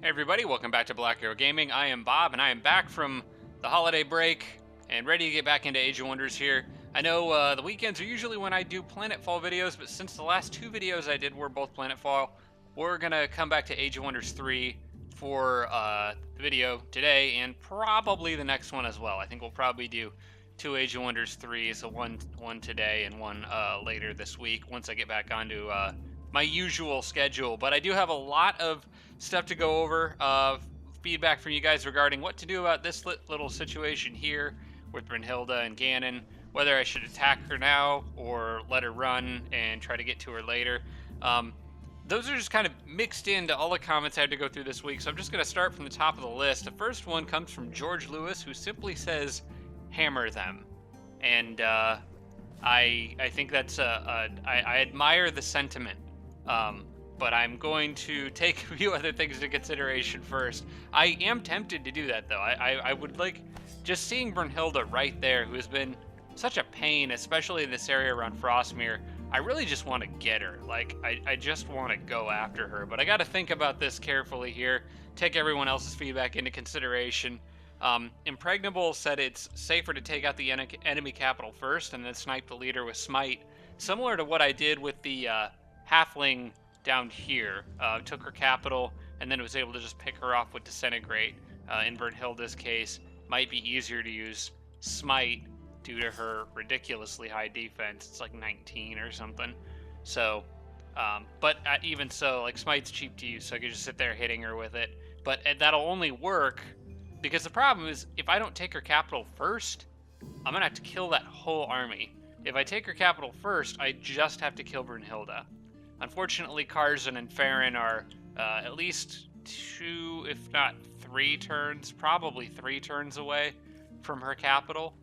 Hey everybody, welcome back to Black Arrow Gaming. I am Bob, and I am back from the holiday break and ready to get back into Age of Wonders here. I know the weekends are usually when I do Planetfall videos, but since the last two videos I did were both Planetfall, we're going to come back to Age of Wonders 3 for the video today and probably the next one as well. I think we'll probably do two Age of Wonders 3s, so one today and one later this week once I get back onto my usual schedule. But I do have a lot of stuff to go over, feedback from you guys regarding what to do about this little situation here with Birnhilda and Ganon, whether I should attack her now or let her run and try to get to her later. Those are just kind of mixed into all the comments I had to go through this week, so I'm just going to start from the top of the list. The first one comes from George Lewis, who simply says, hammer them. And I think that's I admire the sentiment. But I'm going to take a few other things into consideration first. I am tempted to do that, though. I would like just seeing Birnhilda right there, who has been such a pain, especially in this area around Frostmere. I really just want to get her. Like, I just want to go after her. But I got to think about this carefully here, take everyone else's feedback into consideration. Impregnable said it's safer to take out the enemy capital first and then snipe the leader with Smite, similar to what I did with the halfling down here. Took her capital and then was able to just pick her off with Disintegrate. In Birnhilda's case, might be easier to use Smite due to her ridiculously high defense. It's like 19 or something. So, but even so, like, Smite's cheap to use, so I could just sit there hitting her with it. But that'll only work because the problem is if I don't take her capital first, I'm gonna have to kill that whole army. If I take her capital first, I just have to kill Birnhilda. Unfortunately, Karzen and Ferin are at least 2, if not 3 turns, probably 3 turns away from her capital,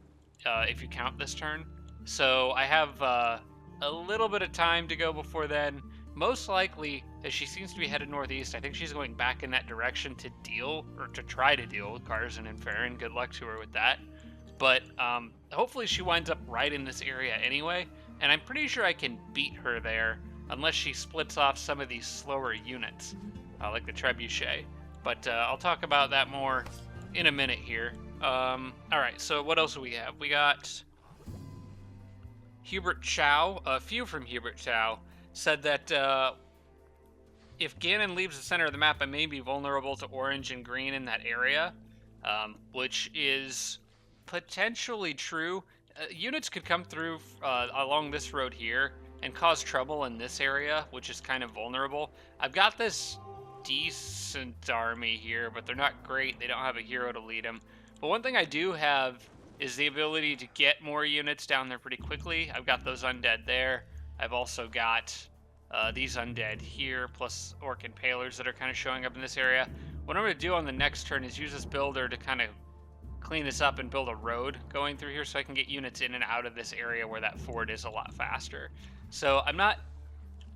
if you count this turn. So I have a little bit of time to go before then. Most likely, as she seems to be headed northeast, I think she's going back in that direction to deal, or to try to deal with Karzen and Ferin. Good luck to her with that. But hopefully she winds up right in this area anyway, and I'm pretty sure I can beat her there, unless she splits off some of these slower units, like the Trebuchet. But I'll talk about that more in a minute here. Alright, so what else do we have? We got Hubert Chow. A few from Hubert Chow said that if Ganon leaves the center of the map, I may be vulnerable to orange and green in that area, which is potentially true. Units could come through along this road here and cause trouble in this area, which is kind of vulnerable. I've got this decent army here, but they're not great. They don't have a hero to lead them. But one thing I do have is the ability to get more units down there pretty quickly. I've got those undead there. I've also got these undead here, plus orc impalers that are kind of showing up in this area. What I'm going to do on the next turn is use this builder to kind of clean this up and build a road going through here so I can get units in and out of this area where that ford is a lot faster. So I'm not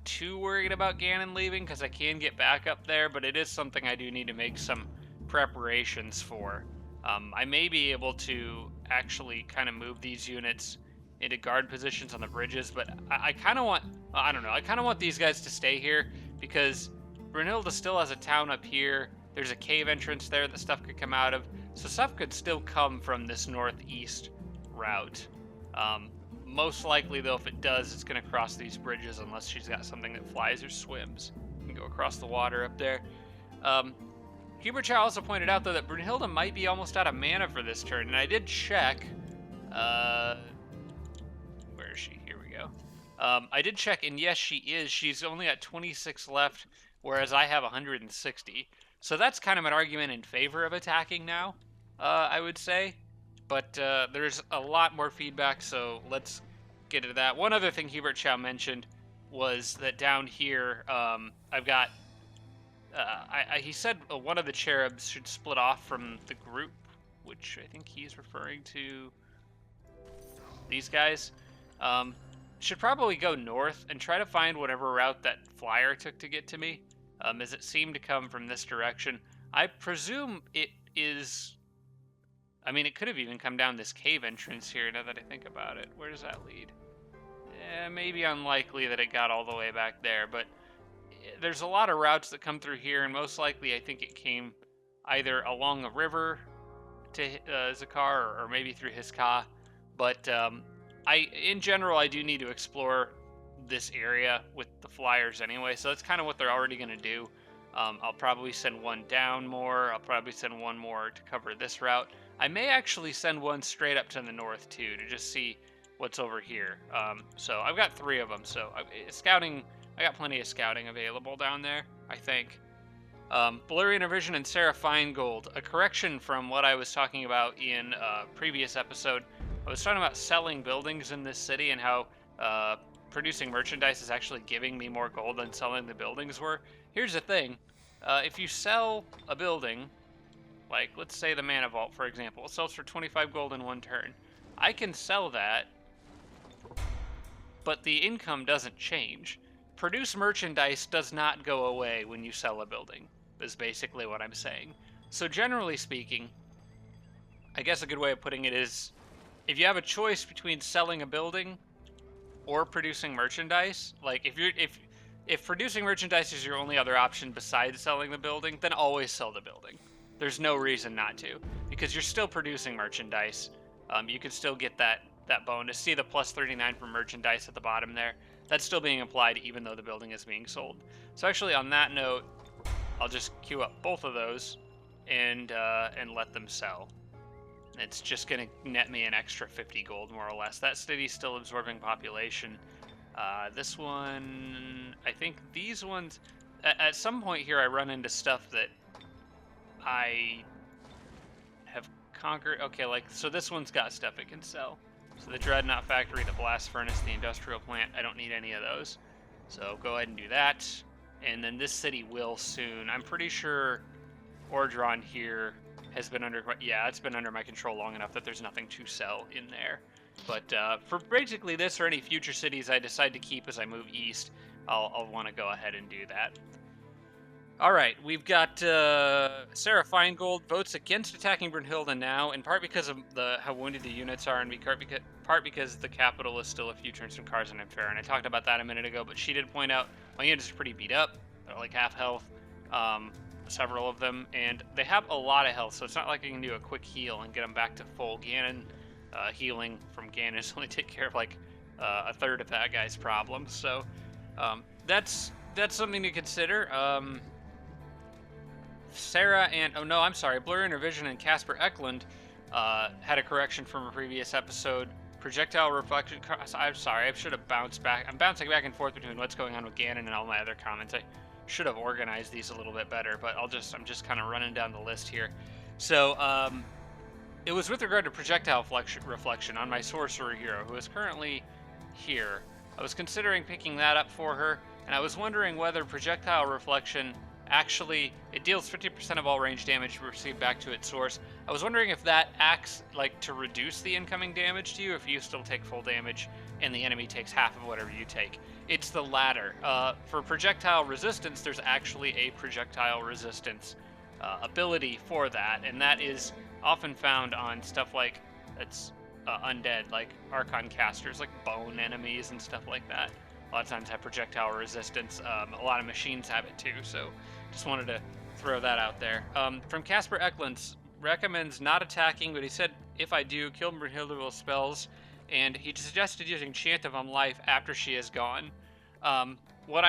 too worried about Ganon leaving because I can get back up there, but it is something I do need to make some preparations for. I may be able to actually kind of move these units into guard positions on the bridges, but I kind of want, I don't know, I kind of want these guys to stay here because Birnhilda still has a town up here. There's a cave entrance there that stuff could come out of, so stuff could still come from this northeast route. Most likely, though, if it does, it's going to cross these bridges unless she's got something that flies or swims and go across the water up there. Hubert Chow also pointed out, though, that Birnhilda might be almost out of mana for this turn, and I did check. Where is she? Here we go. I did check, and yes, she is. She's only at 26 left, whereas I have 160. So that's kind of an argument in favor of attacking now, I would say. But there's a lot more feedback, so let's get into that. One other thing Hubert Chow mentioned was that down here, I've got... he said one of the cherubs should split off from the group, which I think he's referring to these guys. Should probably go north and try to find whatever route that flyer took to get to me, as it seemed to come from this direction. I presume it is... I mean, it could have even come down this cave entrance here, now that I think about it. Where does that lead? Maybe unlikely that it got all the way back there, but there's a lot of routes that come through here, and most likely I think it came either along a river to Zakar, or maybe through Hiska. But in general, I do need to explore this area with the flyers anyway, so that's kind of what they're already going to do. I'll probably send one down more. I'll probably send one more to cover this route. I may actually send one straight up to the north too, to just see what's over here. So I've got 3 of them. So scouting, I got plenty of scouting available down there, I think. Blurry Vision and Sarah Feingold. A correction from what I was talking about in a previous episode. I was talking about selling buildings in this city and how producing merchandise is actually giving me more gold than selling the buildings were. Here's the thing. If you sell a building, like let's say the Mana Vault, for example, it sells for 25 gold in 1 turn. I can sell that, but the income doesn't change. Produce merchandise does not go away when you sell a building, is basically what I'm saying. So generally speaking, I guess a good way of putting it is, if you have a choice between selling a building or producing merchandise, like if producing merchandise is your only other option besides selling the building, then always sell the building. There's no reason not to, because you're still producing merchandise. You can still get that bonus. See the plus 39 for merchandise at the bottom there? That's still being applied even though the building is being sold. So actually, on that note, I'll just queue up both of those and let them sell. It's just going to net me an extra 50 gold, more or less. That city's still absorbing population. This one, I think these ones, at some point here I run into stuff that I have conquered. Okay, like, so this one's got stuff it can sell. So the Dreadnought Factory, the Blast Furnace, the Industrial Plant, I don't need any of those. So go ahead and do that. And then this city will soon. I'm pretty sure Ordron here has been under, yeah, it's been under my control long enough that there's nothing to sell in there. But for basically this or any future cities I decide to keep as I move east, I'll want to go ahead and do that. All right, we've got Sarah Feingold votes against attacking Birnhilda now, in part because of how wounded the units are, and part because the capital is still a few turns from Karzen and Ferin. I talked about that a minute ago, but she did point out my units are pretty beat up. They're like half health, several of them, and they have a lot of health, so it's not like I can do a quick heal and get them back to full. Ganon healing from Ganon is only take care of like a third of that guy's problems, so that's something to consider. Sarah and, oh no, I'm sorry, Blur Vision and Casper Eklund had a correction from a previous episode. Projectile reflection, I'm sorry, I should have bounced back. I'm bouncing back and forth between what's going on with Ganon and all my other comments. I should have organized these a little bit better, but I'm just kind of running down the list here. So, it was with regard to projectile reflection on my sorcerer hero, who is currently here. I was considering picking that up for her, and I was wondering whether projectile reflection actually, it deals 50% of all range damage received back to its source. I was wondering if that acts like to reduce the incoming damage to you if you still take full damage and the enemy takes half of whatever you take. It's the latter. For projectile resistance, there's actually a projectile resistance ability for that, and that is often found on stuff like undead, like Archon casters, like bone enemies and stuff like that. A lot of times have projectile resistance. A lot of machines have it too, so just wanted to throw that out there. From Casper Eklund, recommends not attacking, but he said if I do, kill Birnhilda with spells, and he suggested using Chant of Unlife after she is gone. What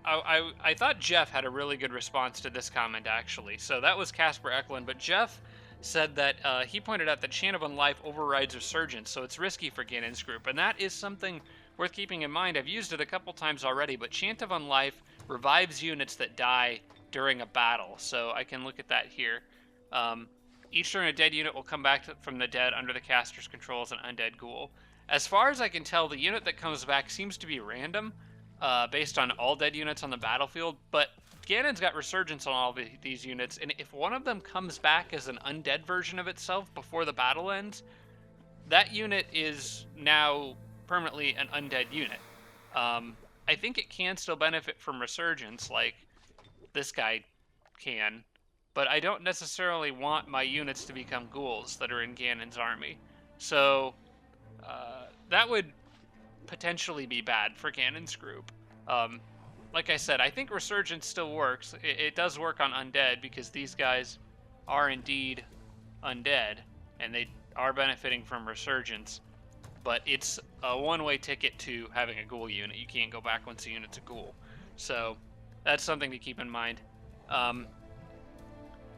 I thought Jeff had a really good response to this comment, actually. So that was Casper Eklund, but Jeff said that he pointed out that Chant of Unlife overrides Resurgence, so it's risky for Ganon's group, and that is something worth keeping in mind. I've used it a couple times already, but Chant of Unlife revives units that die during a battle, so I can look at that here. Each turn a dead unit will come back from the dead under the caster's control as an undead ghoul. As far as I can tell, the unit that comes back seems to be random, based on all dead units on the battlefield, but Ganon's got Resurgence on all these units, and if one of them comes back as an undead version of itself before the battle ends, that unit is now permanently an undead unit. I think it can still benefit from Resurgence, like this guy can, but I don't necessarily want my units to become ghouls that are in Ganon's army. So that would potentially be bad for Ganon's group. like I said, I think Resurgence still works. It does work on undead because these guys are indeed undead, and they are benefiting from Resurgence. But it's a one-way ticket to having a ghoul unit. You can't go back once a unit's a ghoul. So that's something to keep in mind.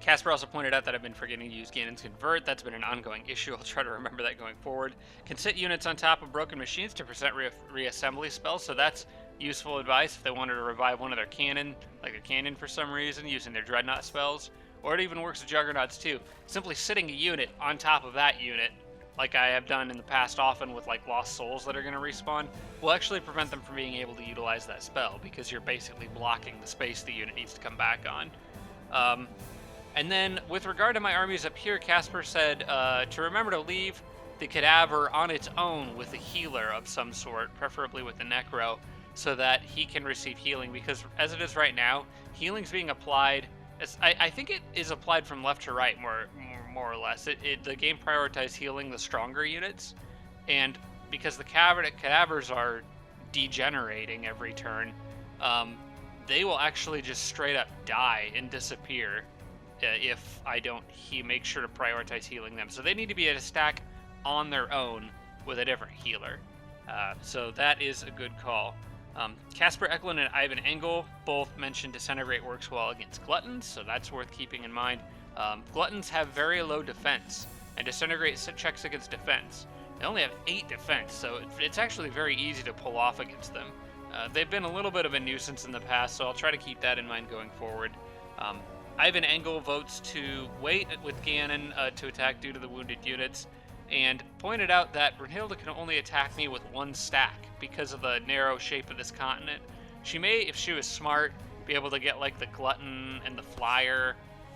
Casper also pointed out that I've been forgetting to use Ganon's Convert. That's been an ongoing issue. I'll try to remember that going forward. Can sit units on top of broken machines to present reassembly spells, so that's useful advice if they wanted to revive one of their cannon, like a cannon for some reason, using their Dreadnought spells. Or it even works with Juggernauts too. Simply sitting a unit on top of that unit, like I have done in the past often with like Lost Souls that are going to respawn, will actually prevent them from being able to utilize that spell, because you're basically blocking the space the unit needs to come back on. And then, with regard to my armies up here, Casper said to remember to leave the cadaver on its own with a healer of some sort, preferably with the Necro, so that he can receive healing, because as it is right now, healing's being applied, I think it is applied from left to right, more or less. The game prioritized healing the stronger units, and because the cadavers are degenerating every turn, they will actually just straight up die and disappear if I don't make sure to prioritize healing them. So they need to be at a stack on their own with a different healer. So that is a good call. Casper Eklund and Ivan Engel both mentioned Disintegrate works well against Gluttons, so that's worth keeping in mind. Gluttons have very low defense, and Disintegrate checks against defense. They only have 8 defense, so it's actually very easy to pull off against them. They've been a little bit of a nuisance in the past, so I'll try to keep that in mind going forward. Ivan Engel votes to wait with Ganon to attack due to the wounded units, and pointed out that Birnhilda can only attack me with 1 stack because of the narrow shape of this continent. She may, if she was smart, be able to get like the Glutton and the Flyer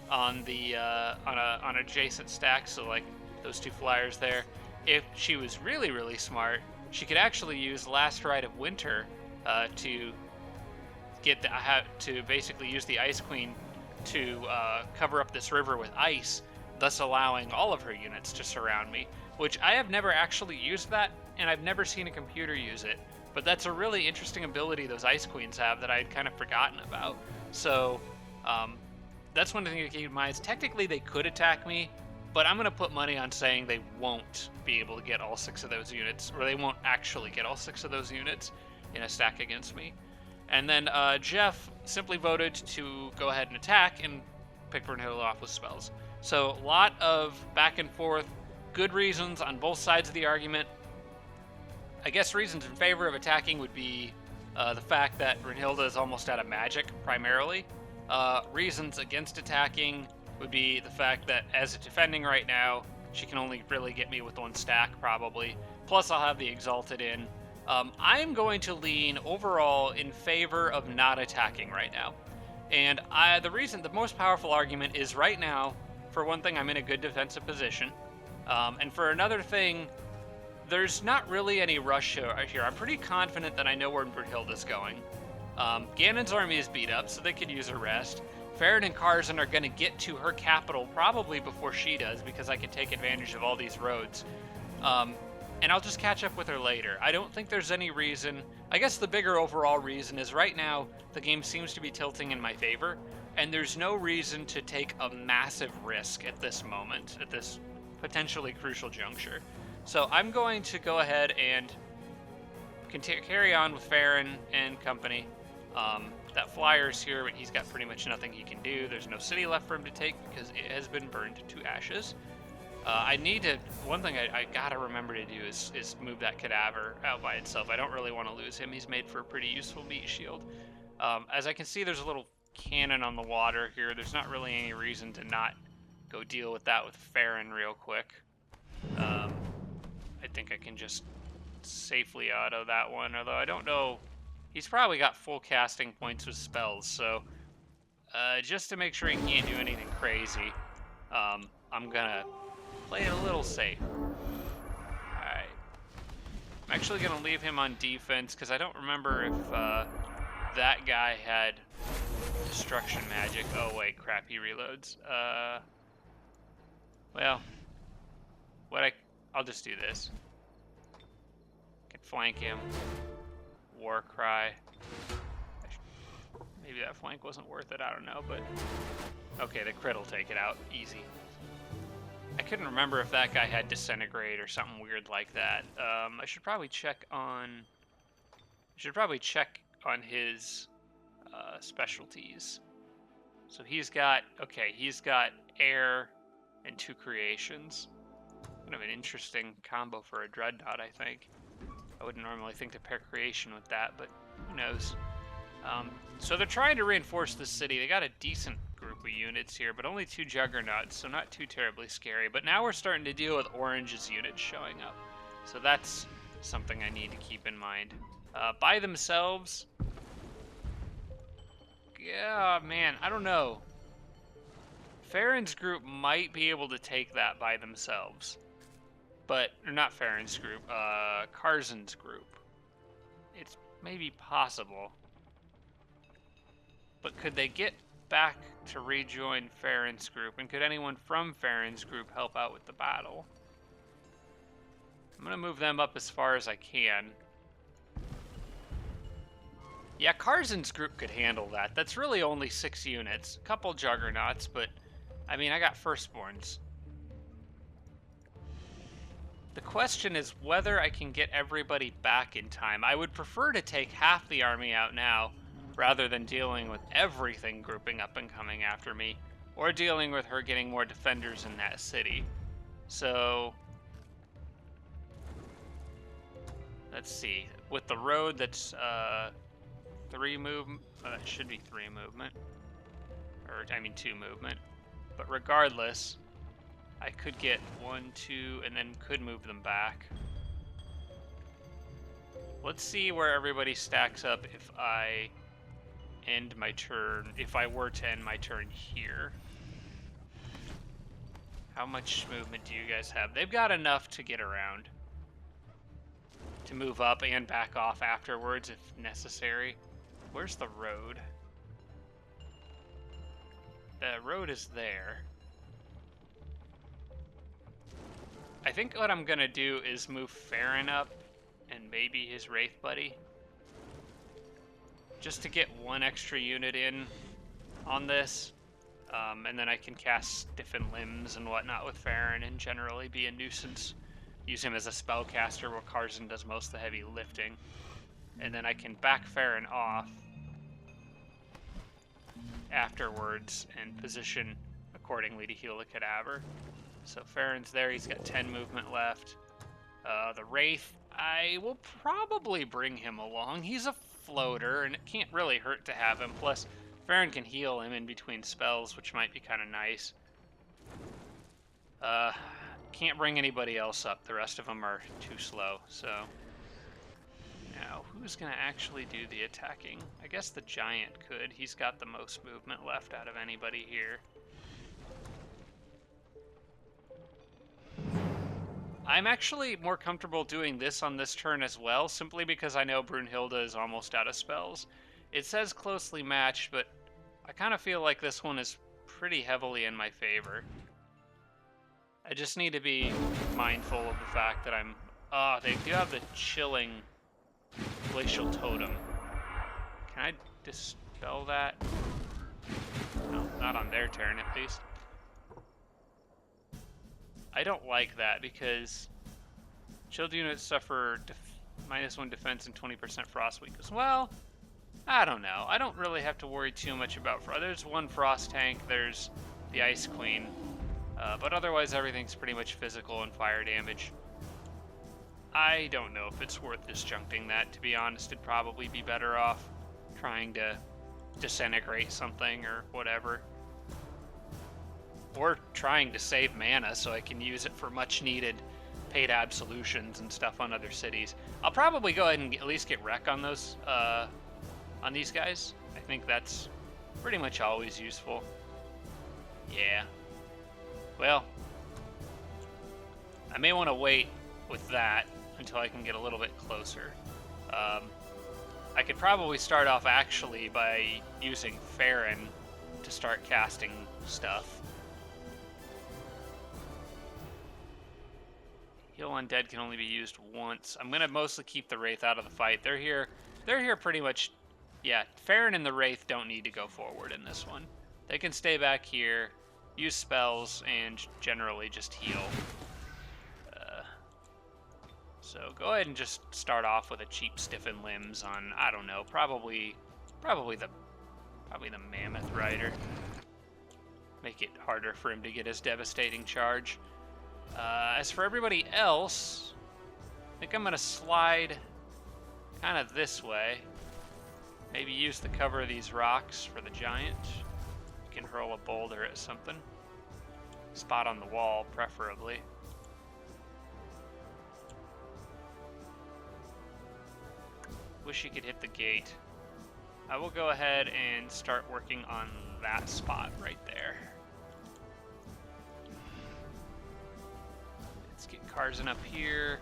on the on adjacent stacks, so like those 2 flyers there. If she was really, really smart, she could actually use Last Rite of Winter to get to basically use the Ice Queen to cover up this river with ice, thus allowing all of her units to surround me, which I have never actually used that, and I've never seen a computer use it, but that's a really interesting ability those Ice Queens have that I had kind of forgotten about. So that's one thing to keep in mind. Is technically they could attack me, but I'm going to put money on saying they won't be able to get all 6 of those units, or they won't actually get all 6 of those units in a stack against me. And then Jeff simply voted to go ahead and attack and pick Birnhilda off with spells. So a lot of back and forth, good reasons on both sides of the argument. I guess reasons in favor of attacking would be the fact that Birnhilda is almost out of magic, primarily. Reasons against attacking would be the fact that as it's defending right now, she can only really get me with 1 stack, probably. Plus I'll have the Exalted in. I'm going to lean overall in favor of not attacking right now. And the most powerful argument is right now, for one thing, I'm in a good defensive position. And for another thing, there's not really any rush here. I'm pretty confident that I know where Birnhilda's going. Ganon's army is beat up, so they could use a rest. Ferin and Karzen are going to get to her capital probably before she does, because I can take advantage of all these roads. And I'll just catch up with her later. I don't think there's any reason. I guess the bigger overall reason is right now the game seems to be tilting in my favor, and there's no reason to take a massive risk at this moment, at this potentially crucial juncture. So I'm going to go ahead and carry on with Ferin and company. That Flyer's here, but he's got pretty much nothing he can do. There's no city left for him to take because it has been burned to ashes. One thing I gotta remember to do is move that cadaver out by itself. I don't really want to lose him. He's made for a pretty useful meat shield. As I can see, there's a little cannon on the water here. There's not really any reason to not go deal with that with Ferin real quick. I think I can just safely auto that one, although I don't know. He's probably got full casting points with spells, so just to make sure he can't do anything crazy, I'm gonna play it a little safe. Alright. I'm actually gonna leave him on defense, because I don't remember if that guy had destruction magic. Oh wait, crap, he reloads. Well, I'll just do this. Can flank him. War cry. Maybe that flank wasn't worth it, I don't know, but... Okay, the crit will take it out. Easy. I couldn't remember if that guy had Disintegrate or something weird like that. I should probably check on... his specialties. So he's got... Okay, he's got Air and 2 Creations. Kind of an interesting combo for a Dreadnought, I think. I wouldn't normally think to pair Creation with that, but who knows. So they're trying to reinforce the city. They got a decent group of units here, but only 2 Juggernauts, so not too terribly scary. But now we're starting to deal with Orange's units showing up. So that's something I need to keep in mind. By themselves... Yeah, man, I don't know. Ferin's group might be able to take that by themselves. But, or not Ferin's group, Karzen's group. It's maybe possible. But could they get back to rejoin Ferin's group? And could anyone from Ferin's group help out with the battle? I'm going to move them up as far as I can. Yeah, Karzen's group could handle that. That's really only 6 units. A couple Juggernauts, but... I mean, I got Firstborns. The question is whether I can get everybody back in time. I would prefer to take half the army out now, rather than dealing with everything grouping up and coming after me, or dealing with her getting more defenders in that city. So... let's see. With the road that's 3 movement... that should be 3 movement. Or, I mean 2 movement. But regardless, I could get 1, 2, and then could move them back. Let's see where everybody stacks up if I end my turn, if I were to end my turn here. How much movement do you guys have? They've got enough to get around. To move up and back off afterwards if necessary. Where's the road? The road is there. I think what I'm gonna do is move Ferin up and maybe his Wraith buddy. Just to get 1 extra unit in on this. And then I can cast Stiffen Limbs and whatnot with Ferin and generally be a nuisance. Use him as a spellcaster where Karzen does most of the heavy lifting. And then I can back Ferin off afterwards and position accordingly to heal the cadaver. So Ferin's there, he's got 10 movement left. The Wraith, I will probably bring him along. He's a floater, and it can't really hurt to have him. Plus, Ferin can heal him in between spells, which might be kind of nice. Can't bring anybody else up. The rest of them are too slow, so... Now, who's going to actually do the attacking? I guess the Giant could. He's got the most movement left out of anybody here. I'm actually more comfortable doing this on this turn as well, simply because I know Birnhilda is almost out of spells. It says closely matched, but I kind of feel like this one is pretty heavily in my favor. I just need to be mindful of the fact that I'm... they do have the chilling Glacial Totem. Can I dispel that? No, not on their turn at least. I don't like that because chilled units suffer -1 defense and 20% frost weakness. Well, I don't know. I don't really have to worry too much about frost. There's 1 frost tank, there's the Ice Queen, but otherwise everything's pretty much physical and fire damage. I don't know if it's worth disjuncting that, to be honest. It'd probably be better off trying to disintegrate something or whatever. Or trying to save mana so I can use it for much needed paid absolutions and stuff on other cities. I'll probably go ahead and at least get wreck on those, on these guys. I think that's pretty much always useful. Yeah. Well, I may want to wait with that until I can get a little bit closer. I could probably start off actually by using Ferin to start casting stuff. Heal Undead can only be used once. I'm gonna mostly keep the Wraith out of the fight. They're here pretty much Yeah, Ferin and the Wraith don't need to go forward in this one. They can stay back here, use spells, and generally just heal. So go ahead and just start off with a cheap stiffen limbs on, I don't know, probably the Mammoth Rider. Make it harder for him to get his devastating charge. As for everybody else, I think I'm gonna slide kind of this way. Maybe use the cover of these rocks for the giant. You can hurl a boulder at something. Spot on the wall, preferably. Wish you could hit the gate. I will go ahead and start working on that spot right there. Let's get Karzen up here.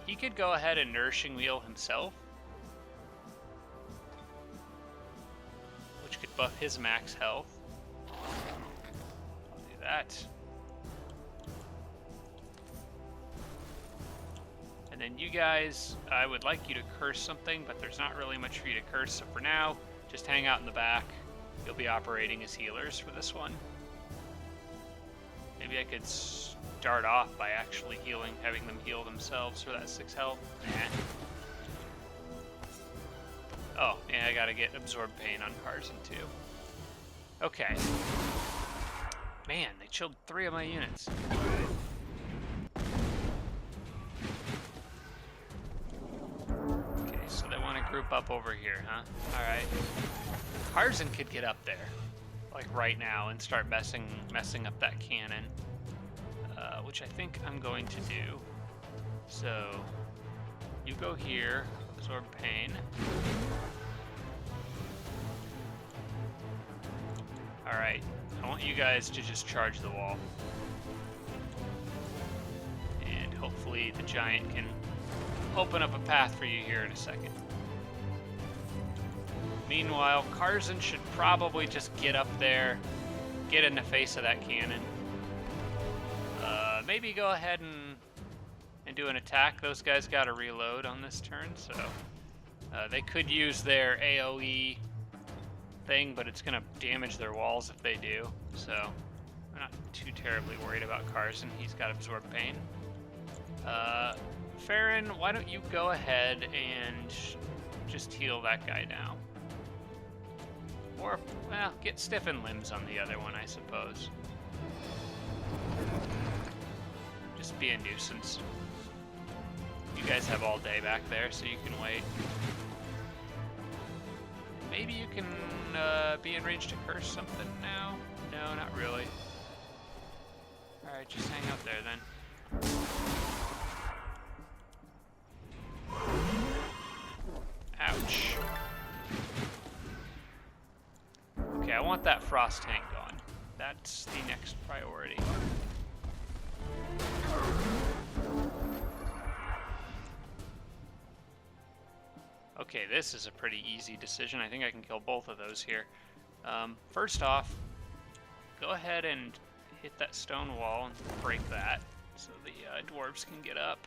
He could go ahead and Nourishing Wheel himself, which could buff his max health. I'll do that. And then you guys, I would like you to curse something, but there's not really much for you to curse, so for now, just hang out in the back. You'll be operating as healers for this one. Maybe I could start off by actually healing, having them heal themselves for that 6 health. Nah. Oh, yeah, I gotta get Absorb Pain on Karzen too. Okay. Man, they chilled 3 of my units. Okay, so they want to group up over here, huh? Alright. Karzen could get up there, like right now, and start messing up that cannon. Which I think I'm going to do. So, you go here, Absorb Pain. Alright, I want you guys to just charge the wall. And hopefully the giant can open up a path for you here in a second. Meanwhile, Karzen should probably just get up there, get in the face of that cannon. Maybe go ahead and do an attack. Those guys got to reload on this turn, so they could use their AoE thing, but it's going to damage their walls if they do. So I'm not too terribly worried about Karzen. He's got Absorb Pain. Ferin, why don't you go ahead and just heal that guy now? Or, well, get Stiffen Limbs on the other one, I suppose. Just be a nuisance. You guys have all day back there, so you can wait. Maybe you can be in range to curse something now? No, not really. Alright, just hang out there then. Ouch. Okay, I want that Frost tank gone. That's the next priority. Okay, this is a pretty easy decision. I think I can kill both of those here. First off, go ahead and hit that stone wall and break that so the dwarves can get up.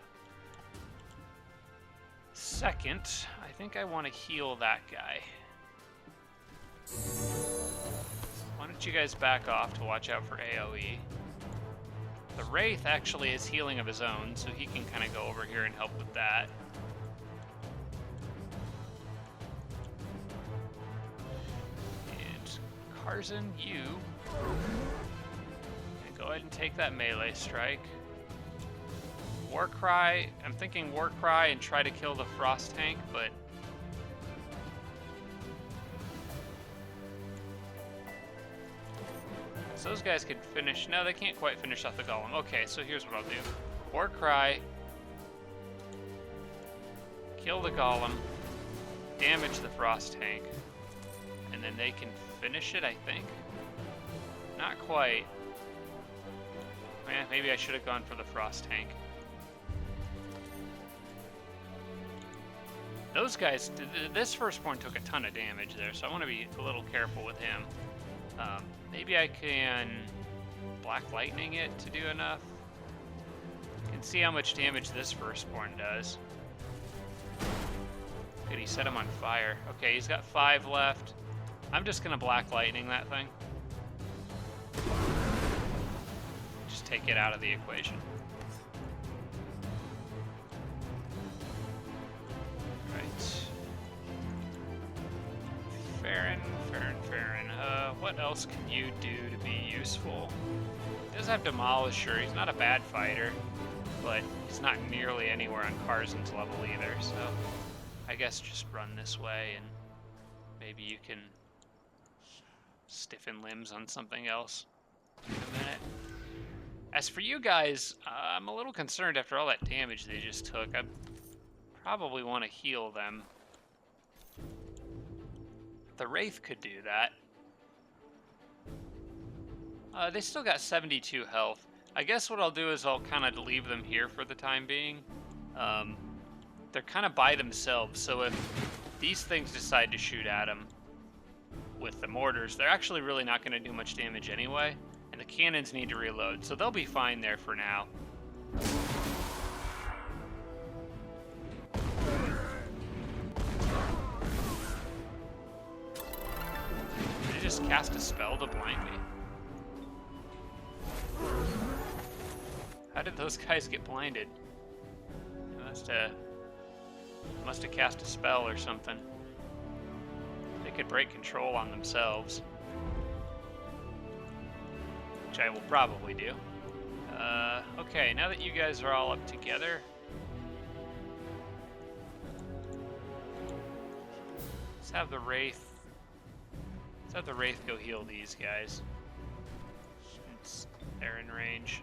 Second, I think I want to heal that guy. Why don't you guys back off to watch out for AoE? The Wraith actually is healing of his own, so he can kind of go over here and help with that. And Karzen, you go ahead and take that melee strike. Warcry, I'm thinking Warcry and try to kill the Frost tank, but so those guys could finish. No, they can't quite finish off the golem. Okay, so here's what I'll do. Warcry, kill the golem, damage the Frost tank, and then they can finish it, I think. Not quite. Maybe I should have gone for the Frost tank. Those guys, this firstborn took a ton of damage there, so I want to be a little careful with him. Maybe I can Black Lightning it to do enough. You can see how much damage this firstborn does. could he set him on fire? Okay, he's got 5 left. I'm just gonna Black Lightning that thing. Just take it out of the equation. Right. Ferin. What else can you do to be useful? He does have Demolisher. He's not a bad fighter, but he's not nearly anywhere on Karzen's level either, so I guess just run this way and maybe you can stiffen limbs on something else in a minute. As for you guys, I'm a little concerned after all that damage they just took. I probably want to heal them. The Wraith could do that. They still got 72 health. I guess what I'll do is I'll kind of leave them here for the time being. They're kind of by themselves, so if these things decide to shoot at them with the mortars, they're actually really not going to do much damage anyway, and the cannons need to reload, so they'll be fine there for now. Did they just cast a spell to blind me? How did those guys get blinded? They must have cast a spell or something. They could break control on themselves, which I will probably do. Okay, now that you guys are all up together, let's have the Wraith. Let's have the Wraith go heal these guys. Since they're in range.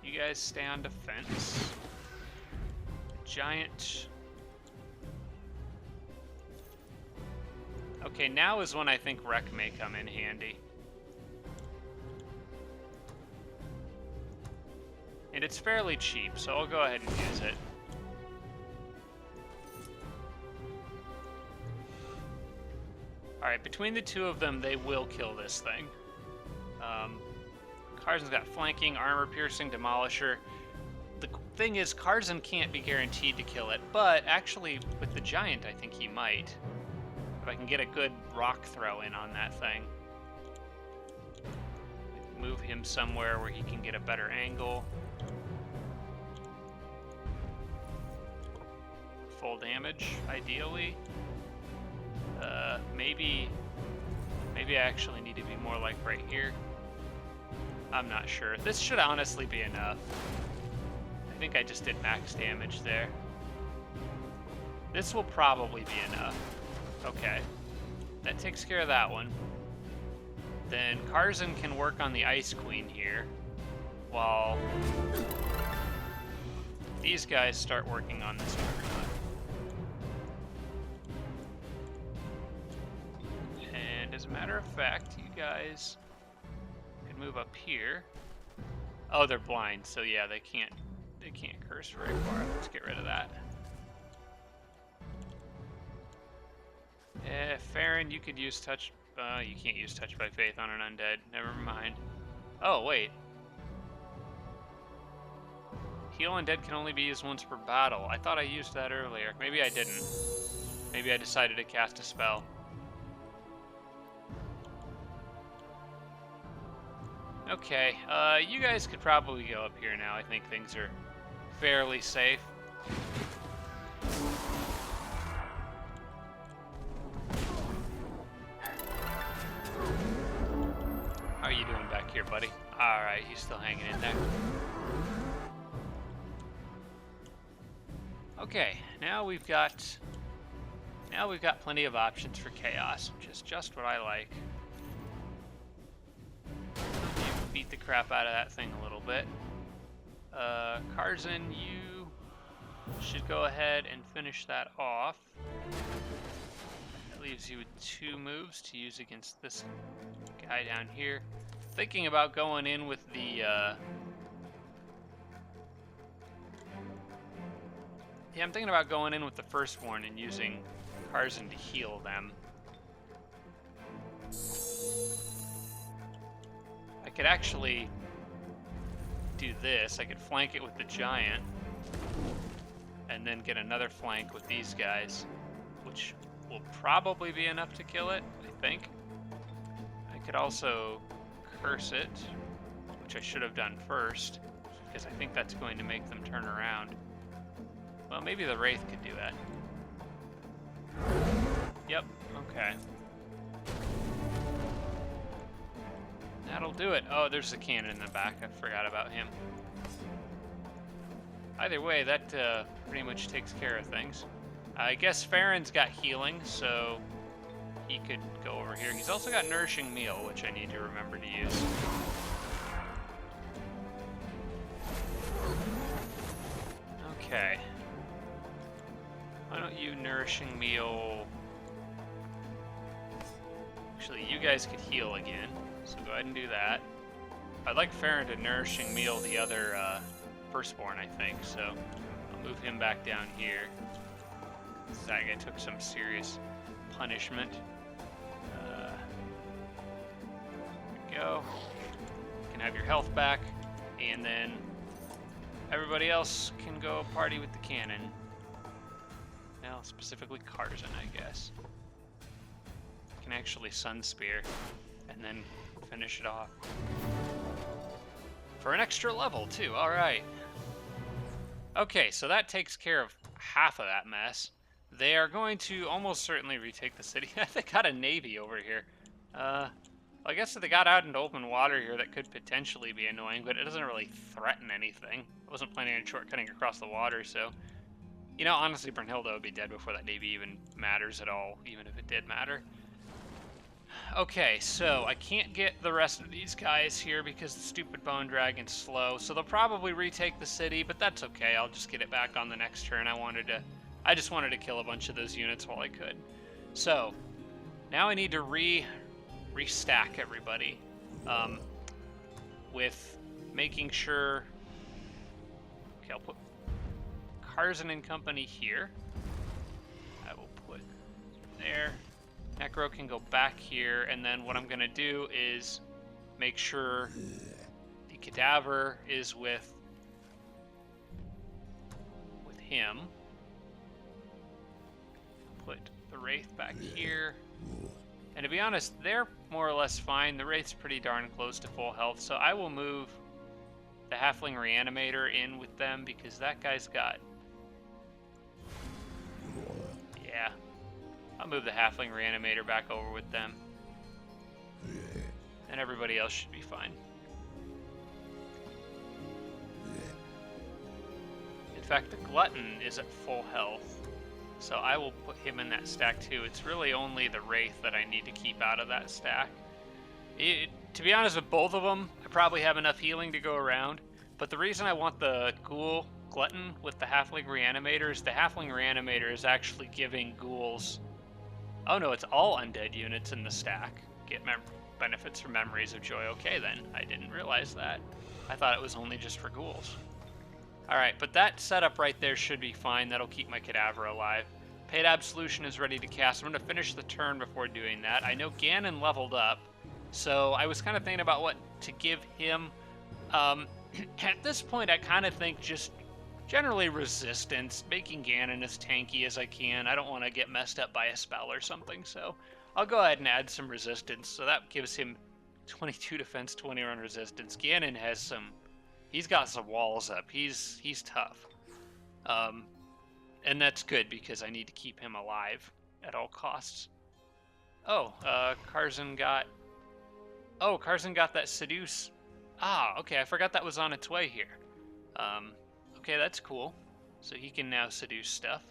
You guys stay on defense. The giant. Okay, now is when I think Wreck may come in handy. And it's fairly cheap, so I'll go ahead and use it. Alright, between the two of them, they will kill this thing. Karzen's got flanking, armor piercing, demolisher. The thing is, Karzen can't be guaranteed to kill it, but actually, with the giant, I think he might. If I can get a good rock throw in on that thing. Move him somewhere where he can get a better angle. Full damage, ideally. Maybe I actually need to be more like right here. I'm not sure. This should honestly be enough. I think I just did max damage there. This will probably be enough. Okay. That takes care of that one. Then Karzen can work on the Ice Queen here, while these guys start working on this Juggernaut. And as a matter of fact, you guys can move up here. Oh, they're blind, so yeah, they can't curse very far. Let's get rid of that. Ferin, you could use touch. You can't use touch by faith on an undead. Never mind. Oh wait. Heal undead can only be used once per battle. I thought I used that earlier. Maybe I didn't. Maybe I decided to cast a spell. Okay, you guys could probably go up here now. I think things are fairly safe. How are you doing back here, buddy? Alright, he's still hanging in there. Okay, now we've got plenty of options for chaos, which is just what I like. Beat the crap out of that thing a little bit. Karzen, you should go ahead and finish that off. That leaves you with 2 moves to use against this guy down here. Thinking about going in with the yeah, I'm thinking about going in with the Firstborn and using Karzen to heal them. I could actually do this. I could flank it with the giant, and and then get another flank with these guys, which will probably be enough to kill it, I think. I could also curse it, which I should have done first, because I think that's going to make them turn around. Well, maybe the Wraith could do that. Yep, okay. That'll do it. Oh, there's a cannon in the back. I forgot about him. Either way, that pretty much takes care of things. I guess Ferin's got healing, so he could go over here. He's also got Nourishing Meal, which I need to remember to use. Okay. Why don't you Nourishing Meal... Actually, you guys could heal again, so go ahead and do that. I'd like Ferin to Nourishing Meal the other Firstborn, I think, so I'll move him back down here. That guy took some serious punishment. There we go. You can have your health back, and then everybody else can go party with the cannon. Well, specifically Karzen, I guess. Can actually Sun Spear, and then finish it off. For an extra level, too. Alright. Okay, so that takes care of half of that mess. They are going to almost certainly retake the city. They got a navy over here. I guess if they got out into open water here, that could potentially be annoying, but it doesn't really threaten anything. I wasn't planning on shortcutting across the water, so... You know, honestly, Birnhilda would be dead before that navy even matters at all, even if it did matter. Okay, so I can't get the rest of these guys here because the stupid Bone Dragon's slow, so they'll probably retake the city, but that's okay. I'll just get it back on the next turn. I just wanted to kill a bunch of those units while I could. So, now I need to restack everybody with making sure... Okay, I'll put Karzen and Company here. I will put there. Necro can go back here, and then what I'm going to do is make sure the Cadaver is with him. Put the Wraith back here. And to be honest, they're more or less fine. The Wraith's pretty darn close to full health, so I will move the Halfling Reanimator in with them because that guy's got... Yeah. I'll move the Halfling Reanimator back over with them. And everybody else should be fine. In fact, the Glutton is at full health. So I will put him in that stack too. It's really only the Wraith that I need to keep out of that stack. To be honest with both of them, I probably have enough healing to go around. But the reason I want the Ghoul Glutton with the Halfling Reanimator is the Halfling Reanimator is actually giving ghouls... Oh no, it's all undead units in the stack. Get benefits from Memories of Joy. Okay then, I didn't realize that. I thought it was only just for ghouls. Alright, but that setup right there should be fine. That'll keep my Cadaver alive. Paid Absolution is ready to cast. I'm going to finish the turn before doing that. I know Ganon leveled up, so I was kind of thinking about what to give him. At this point, I kind of think just generally resistance, making Ganon as tanky as I can. I don't want to get messed up by a spell or something, so I'll go ahead and add some resistance. So that gives him 22 defense, 21 resistance. Ganon has some... He's got some walls up. He's tough. And that's good because I need to keep him alive at all costs. Oh, Karzen got... Oh, Karzen got that Seduce. Ah, okay, I forgot that was on its way here. Okay, that's cool. So he can now seduce stuff.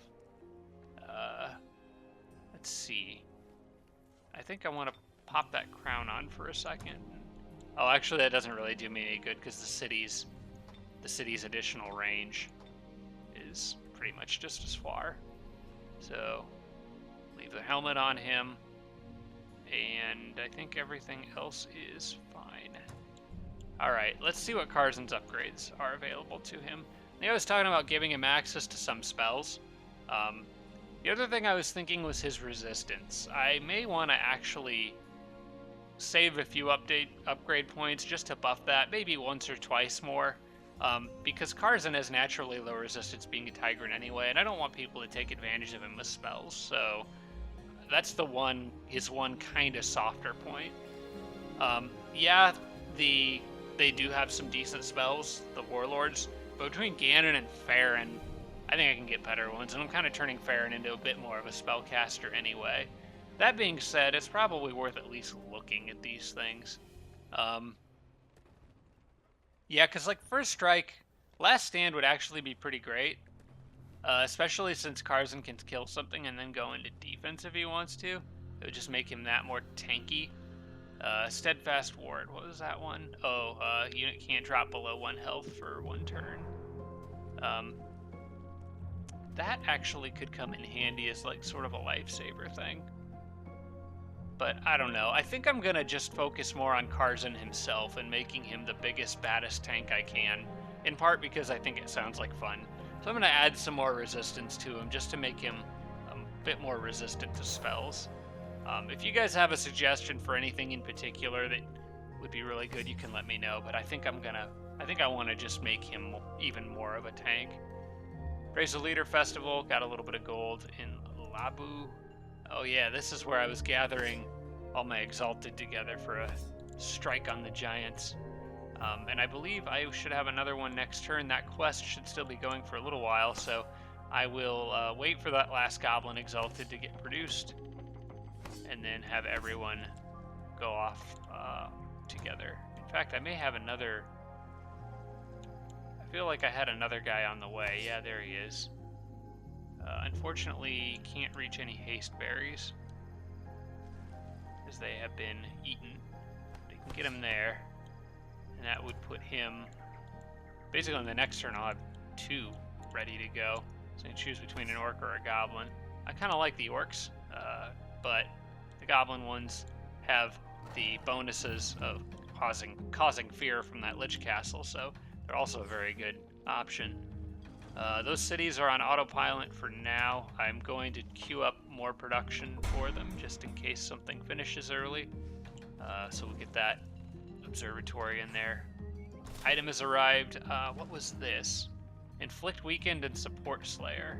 Let's see. I think I want to pop that crown on for a second. Oh, actually, that doesn't really do me any good because the city's additional range is pretty much just as far. So leave the helmet on him, and I think everything else is fine. All right, let's see what Karzen's upgrades are available to him. I was talking about giving him access to some spells. The other thing I was thinking was his resistance. I may want to actually save a few upgrade points just to buff that, maybe once or twice more. Because Karzen has naturally low resistance being a Tigrant anyway, and I don't want people to take advantage of him with spells, so that's his one kind of softer point. Yeah, they do have some decent spells, the Warlords, but between Ganon and Ferin, I think I can get better ones, and I'm kind of turning Ferin into a bit more of a spellcaster anyway. That being said, it's probably worth at least looking at these things. Yeah, because like First Strike, Last Stand would actually be pretty great, especially since Karzen can kill something and then go into defense if he wants to. It would just make him that more tanky. Steadfast Ward, what was that one? Oh, unit can't drop below 1 health for 1 turn. That actually could come in handy as like sort of a lifesaver thing. But I don't know. I think I'm gonna just focus more on Karzen himself and making him the biggest, baddest tank I can. In part because I think it sounds like fun. So I'm gonna add some more resistance to him just to make him a bit more resistant to spells. If you guys have a suggestion for anything in particular that would be really good, you can let me know. But I think I want to just make him even more of a tank. Praise the Leader Festival, got a little bit of gold in Labu. Oh yeah, this is where I was gathering all my Exalted together for a strike on the Giants. And I believe I should have another one next turn. That quest should still be going for a little while, so I will wait for that last Goblin Exalted to get produced, and then have everyone go off together. In fact, I may have another... I feel like I had another guy on the way. Yeah, there he is. Unfortunately, can't reach any haste berries, as they have been eaten. But you can get him there, and that would put him... Basically, on the next turn, I'll have 2 ready to go. So I can choose between an Orc or a Goblin. I kind of like the Orcs, but the Goblin ones have the bonuses of causing fear from that Lich Castle, so they're also a very good option. Those cities are on autopilot for now. I'm going to queue up more production for them just in case something finishes early. So we'll get that observatory in there. Item has arrived. What was this? Inflict Weakened and Support Slayer.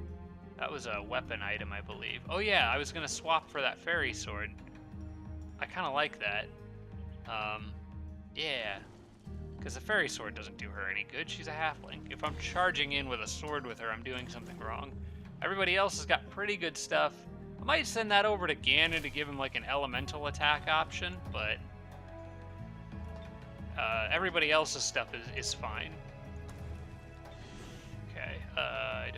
That was a weapon item, I believe. Oh yeah, I was going to swap for that fairy sword. I kind of like that. Yeah. Because the fairy sword doesn't do her any good. She's a halfling. If I'm charging in with a sword with her, I'm doing something wrong. Everybody else has got pretty good stuff. I might send that over to Ganon to give him like an elemental attack option, but everybody else's stuff is fine. Okay, I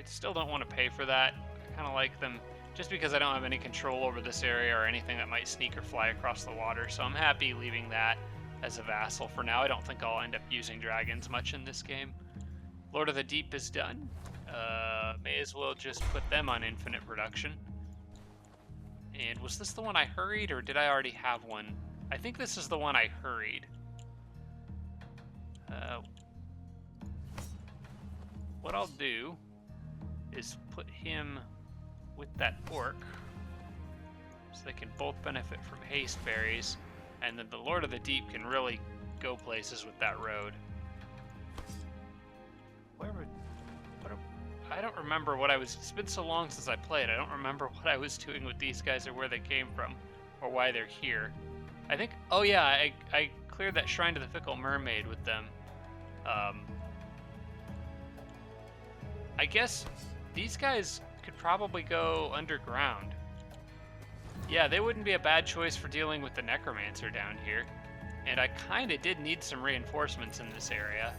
still don't want to pay for that. I kind of like them just because I don't have any control over this area or anything that might sneak or fly across the water, so I'm happy leaving that as a vassal for now. I don't think I'll end up using dragons much in this game. Lord of the Deep is done. May as well just put them on infinite production. And was this the one I hurried, or did I already have one? I think this is the one I hurried. What I'll do is put him with that orc, so they can both benefit from haste berries, and then the Lord of the Deep can really go places with that road. I don't remember what I was... It's been so long since I played, I don't remember what I was doing with these guys or where they came from, or why they're here. I think... Oh yeah, I cleared that Shrine to the Fickle Mermaid with them. I guess these guys could probably go underground. Yeah, they wouldn't be a bad choice for dealing with the Necromancer down here. And I kind of did need some reinforcements in this area.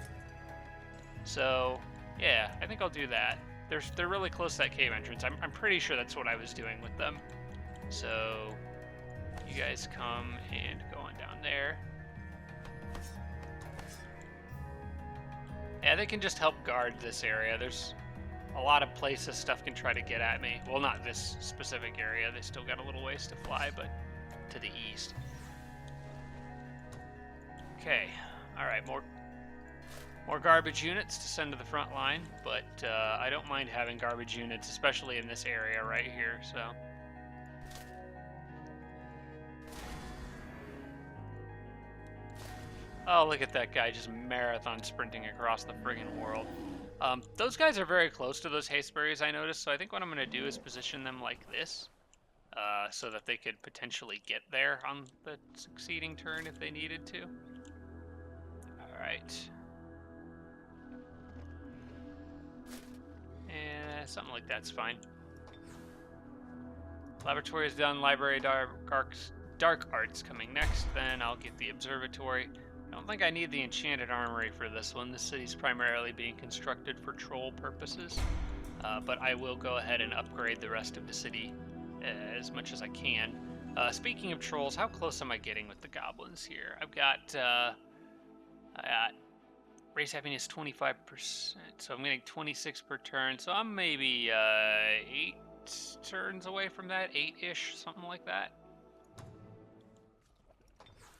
So, yeah, I think I'll do that. They're really close to that cave entrance. I'm pretty sure that's what I was doing with them. So, you guys come and go on down there. Yeah, they can just help guard this area. There's a lot of places stuff can try to get at me. Well, not this specific area. They still got a little ways to fly, but to the east. Okay. All right, more garbage units to send to the front line, but I don't mind having garbage units, especially in this area right here, so. Oh, look at that guy just marathon sprinting across the friggin' world. Those guys are very close to those hasteberries, I noticed, so I think what I'm going to do is position them like this, so that they could potentially get there on the succeeding turn if they needed to. Alright. Something like that's fine. Laboratory is done, library dark arts coming next, then I'll get the observatory. I don't think I need the enchanted armory for this one. This city's primarily being constructed for troll purposes, but I will go ahead and upgrade the rest of the city as much as I can. Speaking of trolls, how close am I getting with the goblins here? I've got race happiness 25%, so I'm getting 26 per turn, so I'm maybe 8 turns away from that, 8-ish, something like that.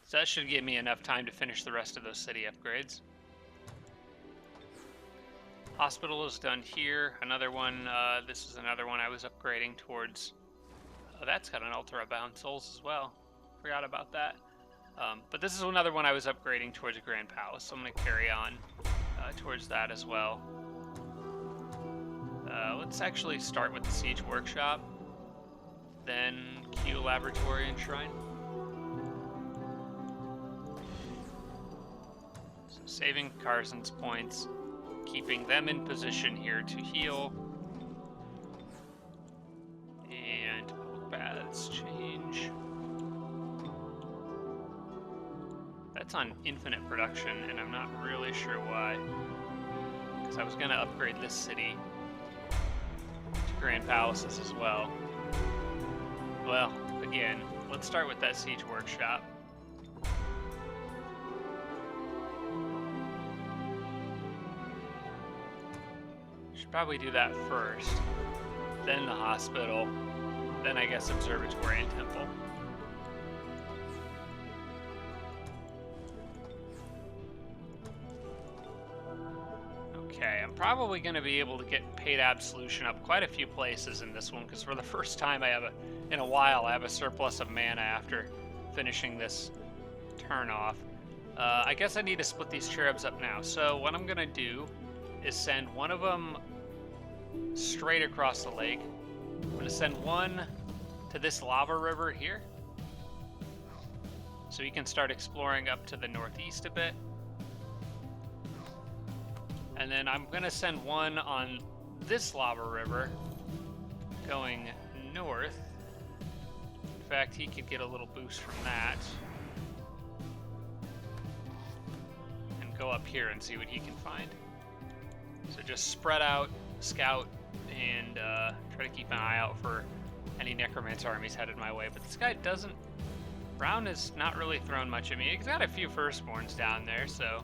So that should give me enough time to finish the rest of those city upgrades. Hospital is done here. Another one, this is another one I was upgrading towards. Oh, that's got an Ultra Bound Souls as well. Forgot about that. But this is another one I was upgrading towards a Grand Palace, so I'm going to carry on towards that as well. Let's actually start with the Siege Workshop, then Q Laboratory and Shrine. So saving Karzen's points, keeping them in position here to heal, and public baths change. That's on infinite production, and I'm not really sure why. Because I was going to upgrade this city to Grand Palaces as well. Well, again, let's start with that Siege Workshop. Should probably do that first, then the hospital, then I guess Observatory and Temple. Okay, I'm probably going to be able to get paid absolution up quite a few places in this one, because for the first time in a while I have a surplus of mana after finishing this turn off. I guess I need to split these cherubs up now. So what I'm going to do is send one of them straight across the lake. I'm going to send one to this lava river here, so you can start exploring up to the northeast a bit. And then I'm going to send one on this lava river going north. In fact, he could get a little boost from that. And go up here and see what he can find. So just spread out, scout, and try to keep an eye out for any necromancer armies headed my way. But this guy doesn't... Brown has not really thrown much at me. He's got a few firstborns down there, so...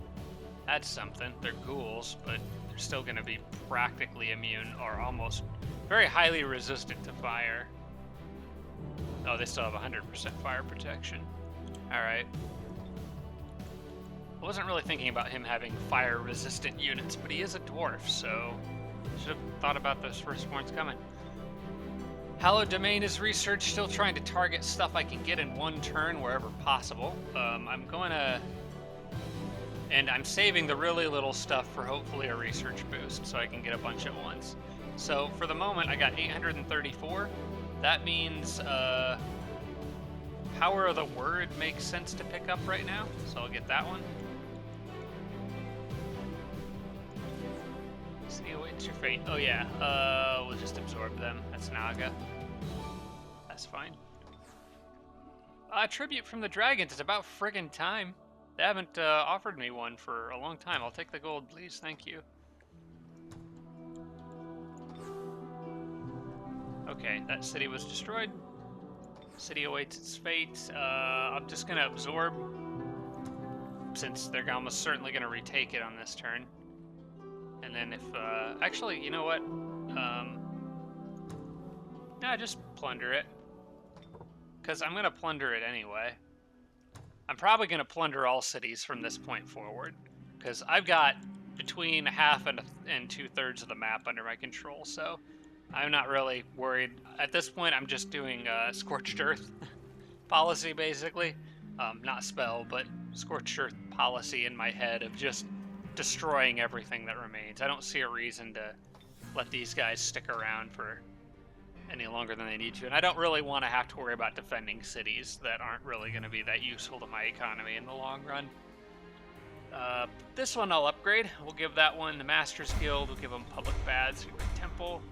That's something. They're ghouls, but they're still going to be practically immune or almost very highly resistant to fire. Oh, they still have 100% fire protection. Alright. I wasn't really thinking about him having fire-resistant units, but he is a dwarf, so should have thought about those firstborns coming. Hallowed Domain is researched, still trying to target stuff I can get in one turn wherever possible. I'm going to... And I'm saving the really little stuff for hopefully a research boost, so I can get a bunch at once. So for the moment, I got 834. That means Power of the Word makes sense to pick up right now, so I'll get that one. See, what's your fate? Oh yeah, we'll just absorb them. That's Naga. That's fine. Tribute from the Dragons. It's about friggin' time. They haven't offered me one for a long time. I'll take the gold, please. Thank you. Okay, that city was destroyed. City awaits its fate. I'm just going to absorb, since they're almost certainly going to retake it on this turn. And then if... actually, you know what? Nah, just plunder it. Because I'm going to plunder it anyway. I'm probably going to plunder all cities from this point forward, because I've got between half and 2/3 of the map under my control, so I'm not really worried. At this point, I'm just doing Scorched Earth policy, basically. Not spell, but Scorched Earth policy in my head of just destroying everything that remains. I don't see a reason to let these guys stick around for any longer than they need to, and I don't really want to have to worry about defending cities that aren't really going to be that useful to my economy in the long run. This one I'll upgrade. We'll give that one the Master's Guild. We'll give them Public Baths, Temple.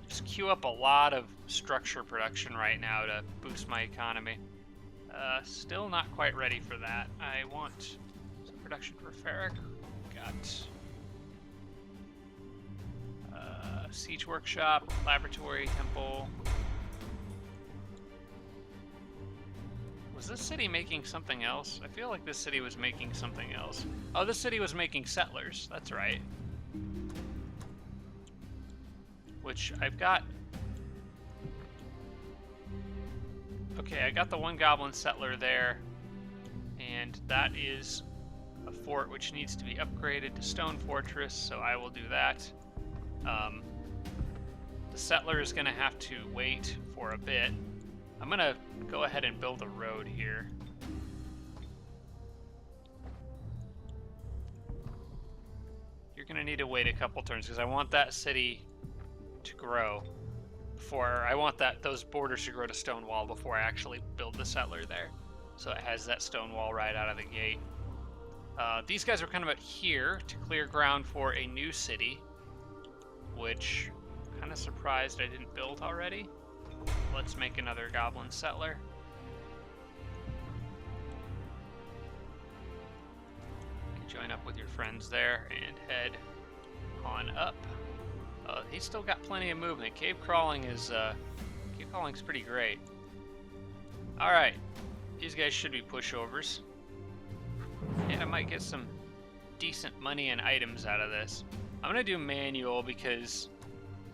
Just queue up a lot of structure production right now to boost my economy. Still not quite ready for that. I want some production for Ferric. Got Siege Workshop, Laboratory, Temple. Was this city making something else? I feel like this city was making something else. Oh, this city was making settlers. That's right. Which I've got. Okay, I got the one goblin settler there. And that is a fort which needs to be upgraded to Stone Fortress, so I will do that. The settler is going to have to wait for a bit. I'm going to go ahead and build a road here. You're going to need to wait a couple turns because I want that city to grow before I want those borders to grow to stone wall before I actually build the settler there. So it has that stone wall right out of the gate. These guys are kind of out here to clear ground for a new city, which I'm kind of surprised I didn't build already. Let's make another goblin settler. You can join up with your friends there and head on up. He's still got plenty of movement. Cave crawling's pretty great. All right, these guys should be pushovers, and I might get some decent money and items out of this. I'm gonna do manual because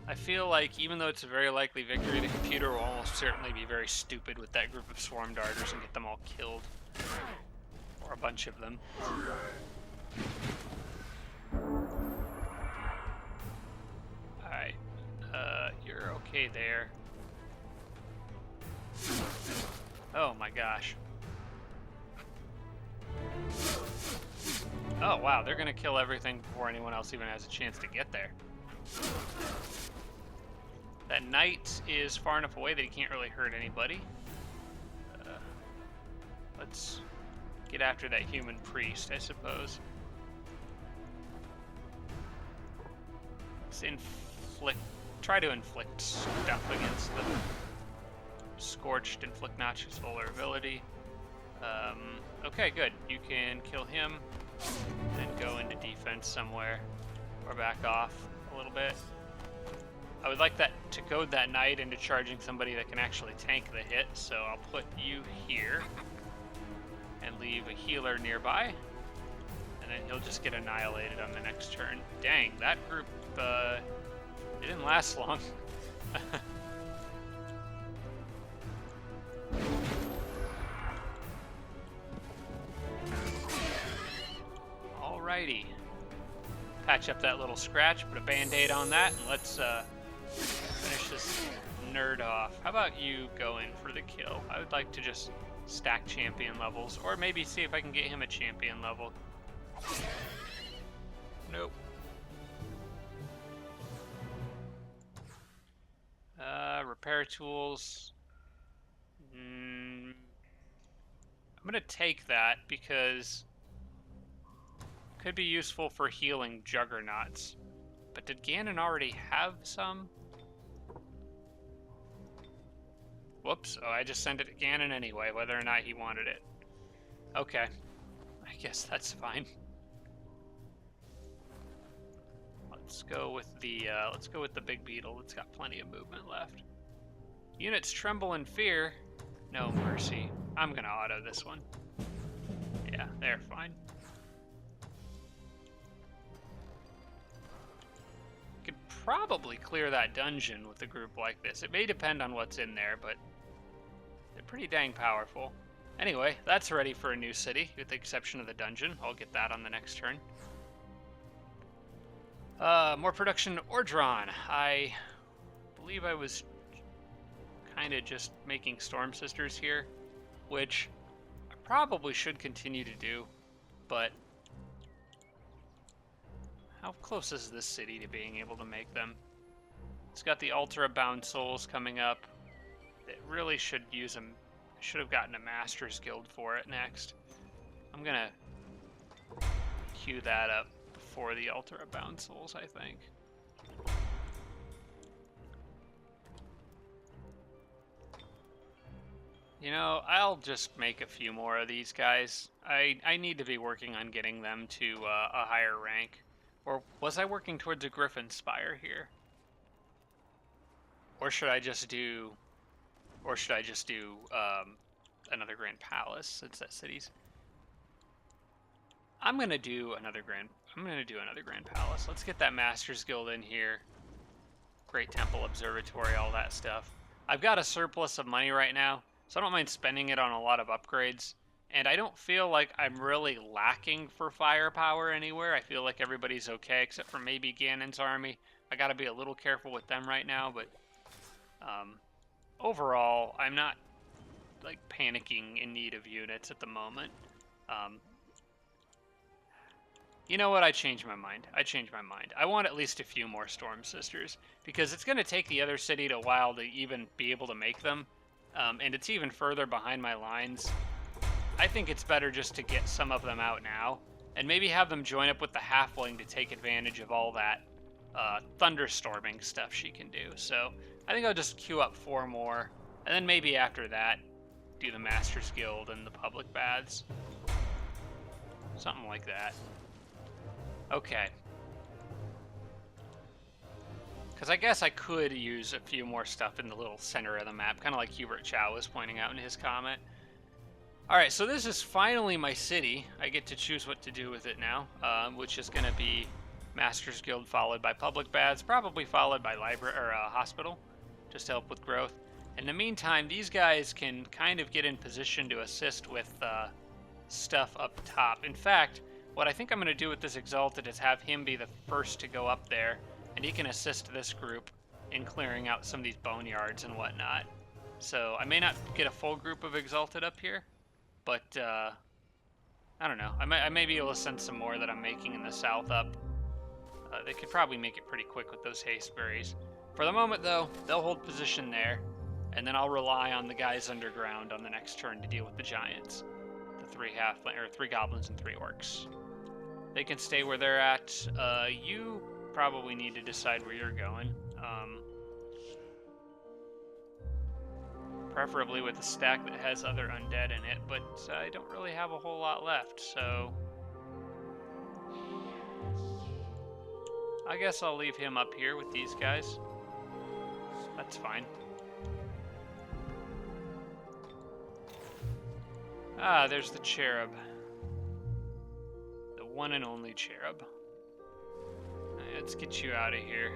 I feel like even though it's a very likely victory, the computer will almost certainly be very stupid with that group of swarm darters and get them all killed. Or a bunch of them. Alright. You're okay there. Oh my gosh. Oh wow, they're gonna kill everything before anyone else even has a chance to get there. That knight is far enough away that he can't really hurt anybody. Let's get after that human priest, I suppose. Let's try to inflict stuff against them. Scorched, inflict notches, vulnerability. Okay, good. You can kill him and go into defense somewhere or back off a little bit. I would like that to goad that knight into charging somebody that can actually tank the hit, so I'll put you here and leave a healer nearby, and then he'll just get annihilated on the next turn. Dang, that group, it didn't last long. Alrighty. Patch up that little scratch, put a band-aid on that, and let's finish this nerd off. How about you go in for the kill? I would like to just stack champion levels, or maybe see if I can get him a champion level. Nope. Repair tools. I'm gonna take that because it could be useful for healing juggernauts. But did Ganon already have some? Whoops. Oh, I just sent it to Ganon anyway, whether or not he wanted it. Okay. I guess that's fine. Let's go with the big beetle. It's got plenty of movement left. Units tremble in fear. No mercy. I'm gonna auto this one. Yeah, they're fine. Could probably clear that dungeon with a group like this. It may depend on what's in there, but they're pretty dang powerful. Anyway, that's ready for a new city, with the exception of the dungeon. I'll get that on the next turn. More production Ordron. I believe I was kind of just making Storm Sisters here, which I probably should continue to do. but how close is this city to being able to make them? It's got the Ultra-bound souls coming up. It really should use them. Should have gotten a Master's Guild for it next. I'm gonna queue that up before the Ultra-bound souls, I think. You know, I'll just make a few more of these guys. I need to be working on getting them to a higher rank. Or was I working towards a Griffin Spire here? Or should I just do... another Grand Palace, since that city's... I'm gonna do another Grand Palace. Let's get that Master's Guild in here. Great Temple Observatory, all that stuff. I've got a surplus of money right now, so I don't mind spending it on a lot of upgrades. And I don't feel like I'm really lacking for firepower anywhere. I feel like everybody's okay, except for maybe Ganon's army. I gotta be a little careful with them right now, but overall, I'm not like panicking in need of units at the moment. You know what? I changed my mind. I want at least a few more Storm Sisters, because it's going to take the other city a while to even be able to make them, and it's even further behind my lines. I think it's better just to get some of them out now, and maybe have them join up with the Halfling to take advantage of all that thunderstorming stuff she can do. So I think I'll just queue up 4 more, and then maybe after that, do the Master's Guild and the public baths. Something like that. Okay. Because I guess I could use a few more stuff in the little center of the map, kind of like Hubert Chow was pointing out in his comment. Alright, so this is finally my city. I get to choose what to do with it now, which is going to be Master's Guild followed by public baths, probably followed by library or hospital, just to help with growth. In the meantime, these guys can kind of get in position to assist with stuff up top. In fact, what I think I'm going to do with this Exalted is have him be the first to go up there, and he can assist this group in clearing out some of these boneyards and whatnot. So I may not get a full group of Exalted up here, but I don't know. I may be able to send some more that I'm making in the south up. They could probably make it pretty quick with those haste berries. For the moment, though, they'll hold position there, and then I'll rely on the guys underground on the next turn to deal with the giants. The 3 goblins and 3 orcs. They can stay where they're at. You probably need to decide where you're going. Preferably with a stack that has other undead in it, but I don't really have a whole lot left, so... I guess I'll leave him up here with these guys. That's fine. Ah, there's the cherub. The one and only cherub. Let's get you out of here.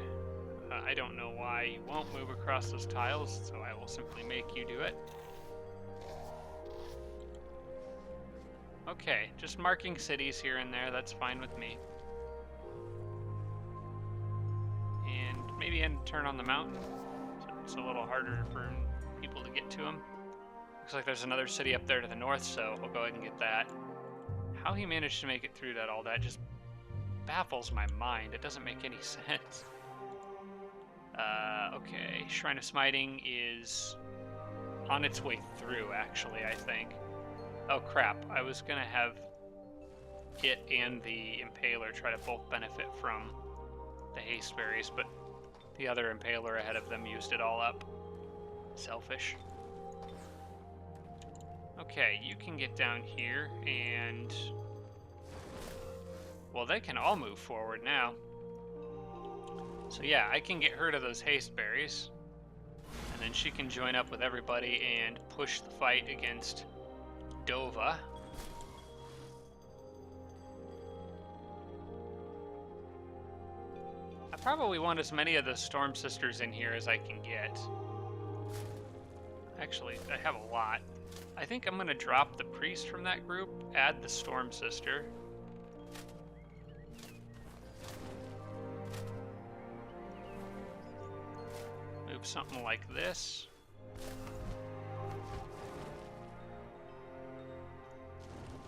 I don't know why you won't move across those tiles, so I will simply make you do it. Okay, just marking cities here and there, that's fine with me. And maybe end turn on the mountain, so it's a little harder for people to get to them. Looks like there's another city up there to the north, so we'll go ahead and get that. How he managed to make it through that, all that, just baffles my mind. It doesn't make any sense. Okay, Shrine of Smiting is on its way through, actually, I think. Oh crap, I was gonna have it and the Impaler try to both benefit from the haste berries, but the other Impaler ahead of them used it all up. Selfish. Okay, you can get down here and... well, they can all move forward now. So yeah, I can get her to those haste berries, and then she can join up with everybody and push the fight against Dova. I probably want as many of the Storm Sisters in here as I can get. Actually, I have a lot. I think I'm going to drop the priest from that group, add the Storm Sister. Move something like this.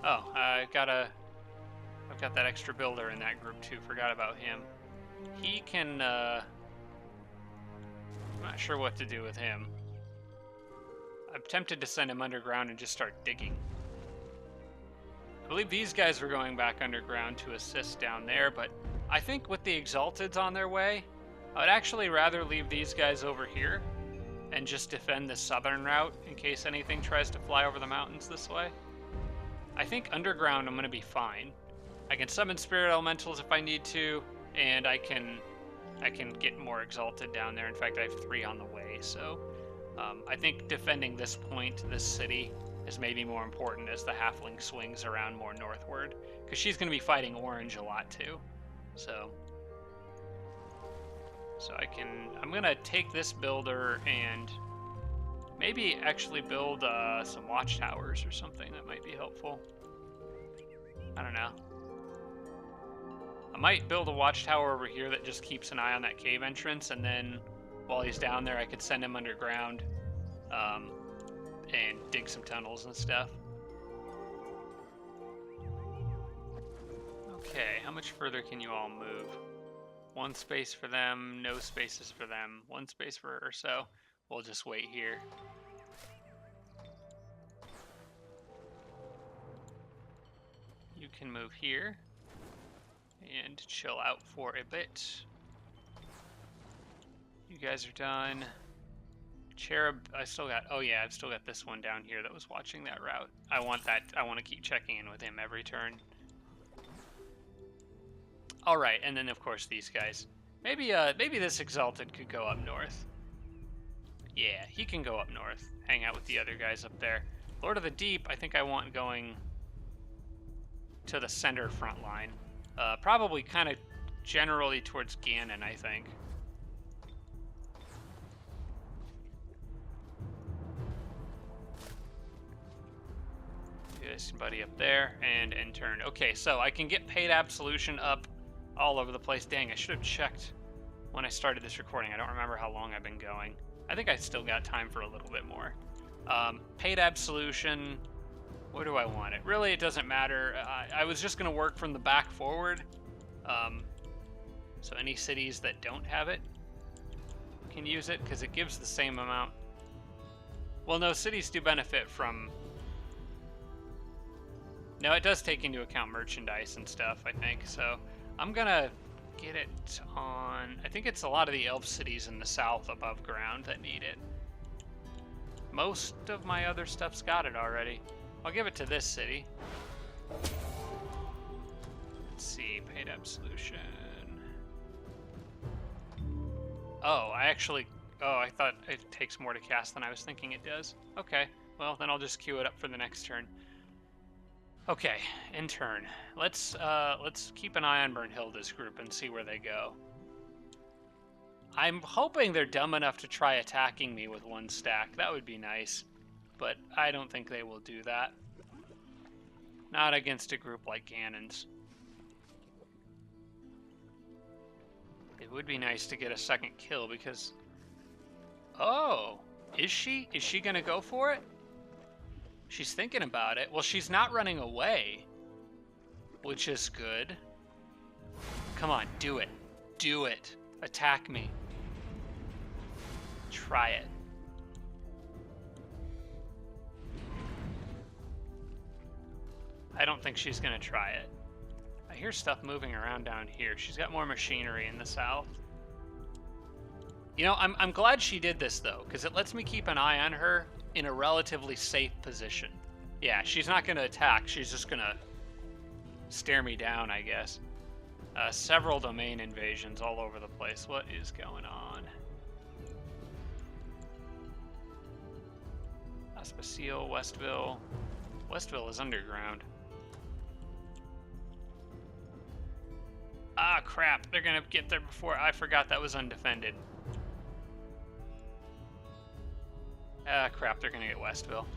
Oh, I gotta got that extra builder in that group too. Forgot about him. He can, I'm not sure what to do with him. I'm tempted to send him underground and just start digging. I believe these guys were going back underground to assist down there, but I think with the Exalteds on their way, I would actually rather leave these guys over here and just defend the southern route in case anything tries to fly over the mountains this way. I think underground I'm going to be fine. I can summon spirit elementals if I need to, and I can get more Exalted down there. In fact, I have 3 on the way, so I think defending this point, this city, is maybe more important as the halfling swings around more northward, because she's going to be fighting orange a lot too. So I'm going to take this builder and maybe actually build some watchtowers or something that might be helpful. I don't know. I might build a watchtower over here that just keeps an eye on that cave entrance, and then while he's down there I could send him underground and dig some tunnels and stuff. Okay, how much further can you all move? 1 space for them, no spaces for them, 1 space for her, so we'll just wait here. You can move here and chill out for a bit. You guys are done. Cherub, I still got, oh yeah, I've still got this one down here that was watching that route. I want to keep checking in with him every turn. Alright, and then of course these guys. Maybe this Exalted could go up north. Yeah, he can go up north. Hang out with the other guys up there. Lord of the Deep, I think I want going to the center front line. Probably kind of generally towards Ganon, I think. Get somebody up there and end turn. Okay, so I can get Paid Absolution up all over the place. Dang, I should have checked when I started this recording. I don't remember how long I've been going. I think I still got time for a little bit more. Paid Absolution, where do I want it? Really, it doesn't matter. I was just going to work from the back forward. So any cities that don't have it can use it, because it gives the same amount. Well, no, cities do benefit from... No, it does take into account merchandise and stuff, I think. So I'm going to get it on... I think it's a lot of the elf cities in the south above ground that need it. Most of my other stuff's got it already. I'll give it to this city. Let's see, Paid Absolution. Oh, I thought it takes more to cast than I was thinking it does. Okay, well then I'll just queue it up for the next turn. Okay, in turn. Let's keep an eye on Birnhilda's group and see where they go. I'm hoping they're dumb enough to try attacking me with 1 stack. That would be nice, but I don't think they will do that. Not against a group like Ganon's. It would be nice to get a second kill because... Oh! Is she? Is she gonna go for it? She's thinking about it. Well, she's not running away, which is good. Come on, do it. Do it. Attack me. Try it. I don't think she's gonna try it. I hear stuff moving around down here. She's got more machinery in the south. You know, I'm glad she did this, though, because it lets me keep an eye on her in a relatively safe position. Yeah, she's not going to attack. She's just going to stare me down, I guess. Several domain invasions all over the place. What is going on? Aspasiel, Westville. Westville is underground. Ah, crap. They're going to get there before... I forgot that was undefended. Ah, crap. They're going to get Westville.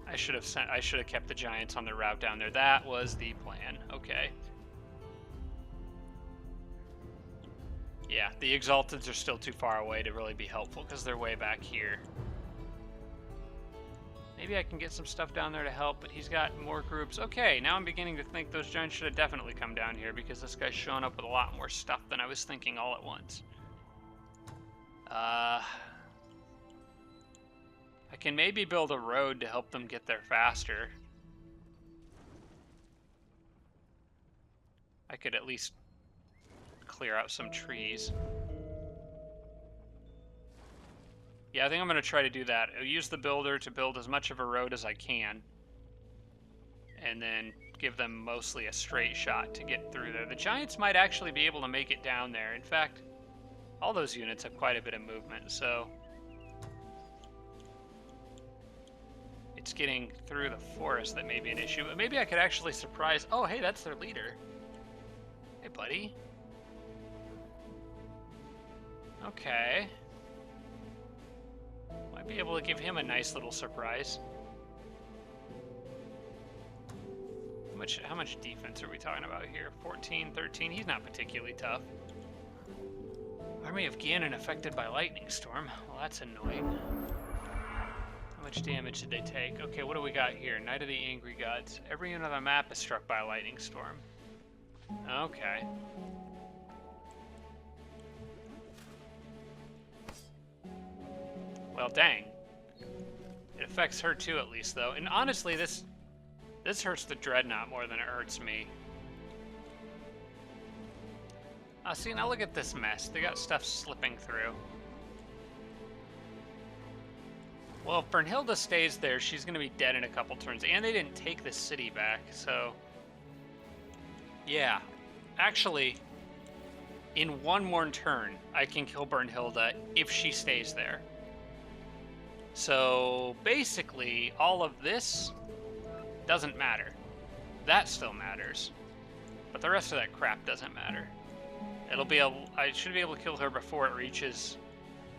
I should have kept the Giants on the route down there. That was the plan. Okay. Yeah, the Exalteds are still too far away to really be helpful because they're way back here. Maybe I can get some stuff down there to help, but he's got more groups. Okay, now I'm beginning to think those giants should have definitely come down here because this guy's showing up with a lot more stuff than I was thinking all at once. I can maybe build a road to help them get there faster. I could at least clear out some trees. Yeah, I think I'm going to try to do that. I'll use the builder to build as much of a road as I can. And then give them mostly a straight shot to get through there. The giants might actually be able to make it down there. In fact, all those units have quite a bit of movement, so... it's getting through the forest that may be an issue. But maybe I could actually surprise... oh, hey, that's their leader. Hey, buddy. Okay. Might be able to give him a nice little surprise. How much defense are we talking about here? 14, 13? He's not particularly tough. Army of Ganon affected by lightning storm. Well, that's annoying. How much damage did they take? Okay, what do we got here? Night of the Angry Gods. Every unit on the map is struck by a lightning storm. Okay. Well, dang. It affects her too, at least, though. And honestly, this hurts the Dreadnought more than it hurts me. See, now look at this mess. They got stuff slipping through. Well, if Birnhilda stays there, she's going to be dead in a couple turns. And they didn't take the city back, so... yeah. Actually, in one more turn, I can kill Birnhilda if she stays there. So, basically, all of this doesn't matter. That still matters. But the rest of that crap doesn't matter. I should be able to kill her before it reaches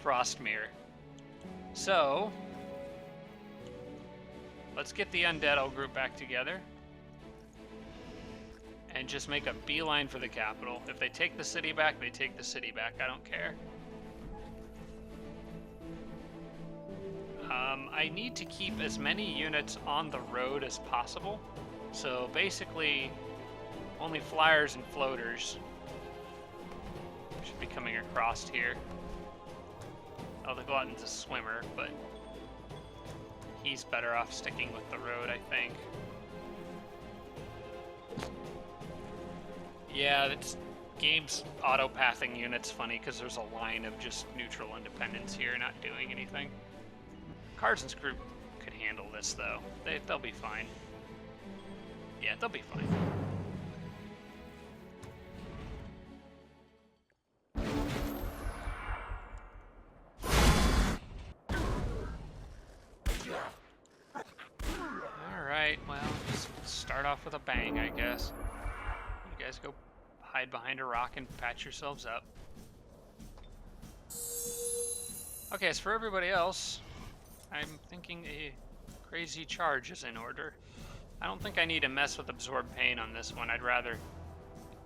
Frostmere. So, let's get the undead all group back together. And just make a beeline for the capital. If they take the city back, they take the city back. I don't care. I need to keep as many units on the road as possible. So basically, only flyers and floaters should be coming across here. Oh, the Glutton's a swimmer, but he's better off sticking with the road, I think. Yeah, this game's auto-pathing units funny because there's a line of just neutral independents here not doing anything. Karzen's group could handle this, though. They'll be fine. Yeah, they'll be fine. Alright, well, just start off with a bang, I guess. You guys go hide behind a rock and patch yourselves up. Okay, as for everybody else, I'm thinking a crazy charge is in order. I don't think I need to mess with Absorb Pain on this one. I'd rather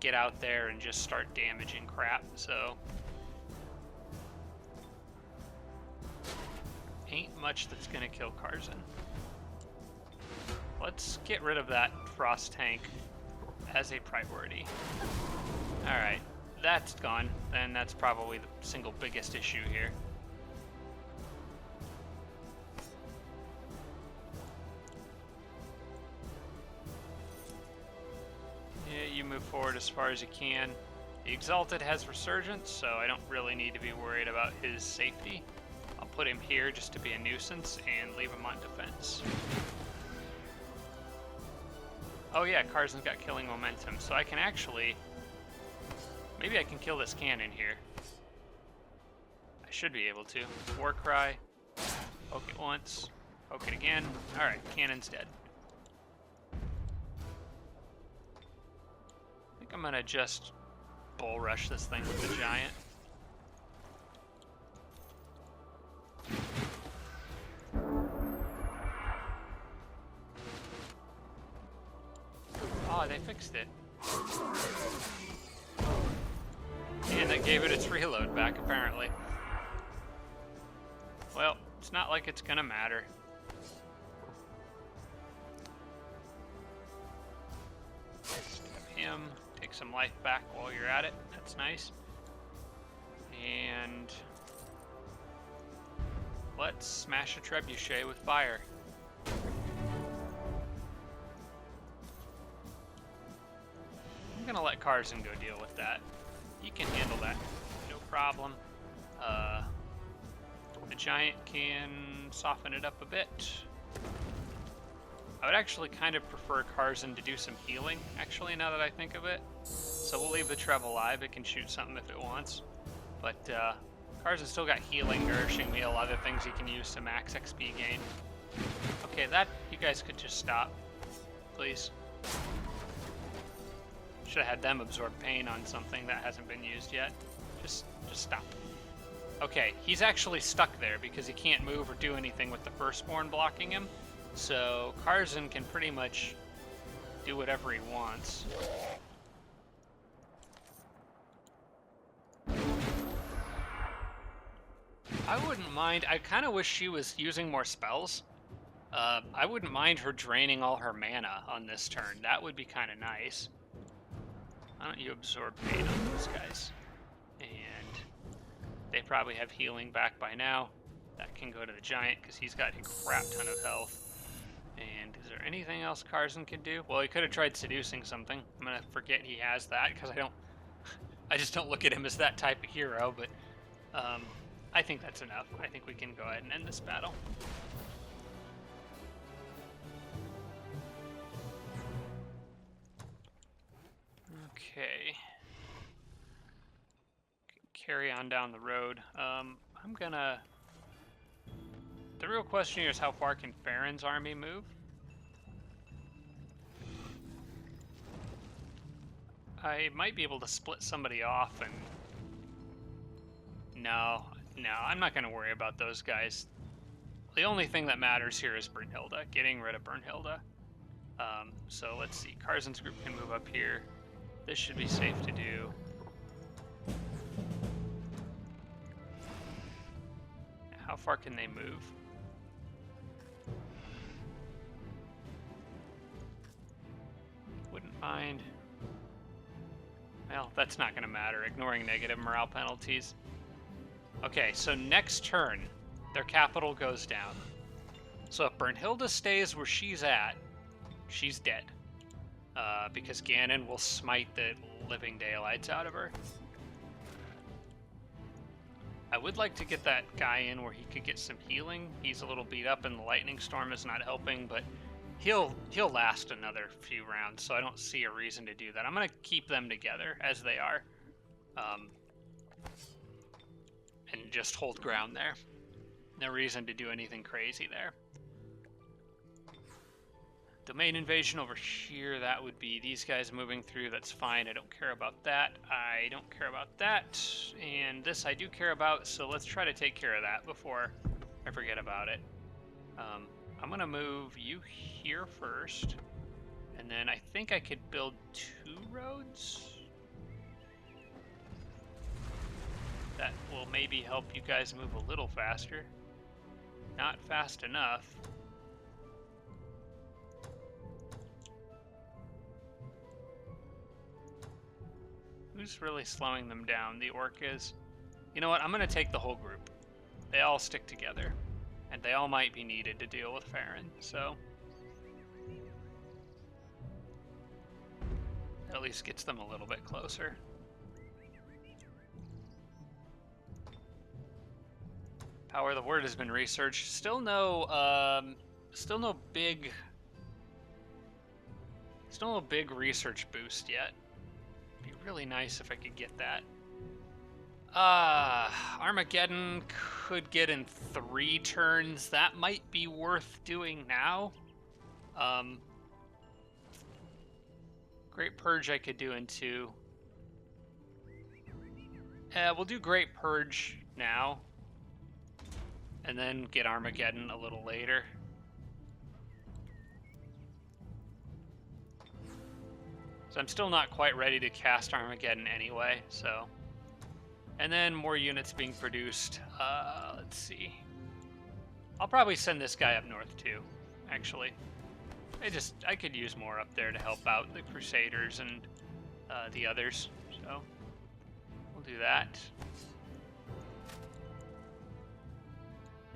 get out there and just start damaging crap, so... ain't much that's gonna kill Karzen. Let's get rid of that Frost tank as a priority. Alright, that's gone. Then that's probably the single biggest issue here. Yeah, you move forward as far as you can. The Exalted has Resurgence, so I don't really need to be worried about his safety. I'll put him here just to be a nuisance and leave him on defense. Oh yeah, Karzen's got killing momentum, so I can actually... maybe I can kill this cannon here. I should be able to. War Cry. Poke it once. Poke it again. Alright, cannon's dead. I think I'm gonna just bull rush this thing with the giant. Oh, they fixed it. And that gave it its reload back, apparently. Well, it's not like it's gonna matter. him. Take some life back while you're at it. That's nice. And let's smash a trebuchet with fire. I'm gonna let Karzen go deal with that. He can handle that, no problem. The giant can soften it up a bit. I would actually kind of prefer Karzen to do some healing, actually, now that I think of it. So we'll leave the Trev alive. It can shoot something if it wants. But Karzen's still got healing, nourishing meal, other things he can use to max XP gain. Okay, that, you guys could just stop, please. Should have had them absorb pain on something that hasn't been used yet. Just stop. Okay, he's actually stuck there because he can't move or do anything with the firstborn blocking him. So Karzen can pretty much do whatever he wants. I wouldn't mind. I kind of wish she was using more spells. I wouldn't mind her draining all her mana on this turn. That would be kind of nice. Why don't you absorb pain on those guys? And they probably have healing back by now. That can go to the giant because he's got a crap ton of health. And is there anything else Karzen can do? Well, he could have tried seducing something. I'm gonna forget he has that because I just don't look at him as that type of hero. But I think that's enough. I think we can go ahead and end this battle. Okay. Carry on down the road. I'm gonna... The real question here is how far can Ferin's army move? I might be able to split somebody off and... No, I'm not gonna worry about those guys. The only thing that matters here is Birnhilda, getting rid of Birnhilda. So let's see, Karzen's group can move up here. This should be safe to do. How far can they move? Wouldn't mind. Well, that's not going to matter, ignoring negative morale penalties. Okay, so next turn, their capital goes down. So if Birnhilda stays where she's at, she's dead. Because Ganon will smite the living daylights out of her. I would like to get that guy in where he could get some healing. He's a little beat up and the lightning storm is not helping, but he'll last another few rounds, so I don't see a reason to do that. I'm going to keep them together as they are. And just hold ground there. No reason to do anything crazy there. Domain invasion over here, that would be these guys moving through. That's fine. I don't care about that. I don't care about that. And this I do care about, so let's try to take care of that before I forget about it. I'm going to move you here first. And then I think I could build 2 roads. That will maybe help you guys move a little faster. Not fast enough. Who's really slowing them down? The orc is. You know what? I'm going to take the whole group. They all stick together. And they all might be needed to deal with Ferin, so... At least gets them a little bit closer. Power of the Word has been researched. Still no big research boost yet. Be really nice if I could get that. Armageddon could get in 3 turns. That might be worth doing now. Great Purge I could do in 2. We'll do Great Purge now. And then get Armageddon a little later. So I'm still not quite ready to cast Armageddon anyway, so... And then more units being produced. Let's see. I'll probably send this guy up north too, actually. I could use more up there to help out the Crusaders and the others. So we'll do that.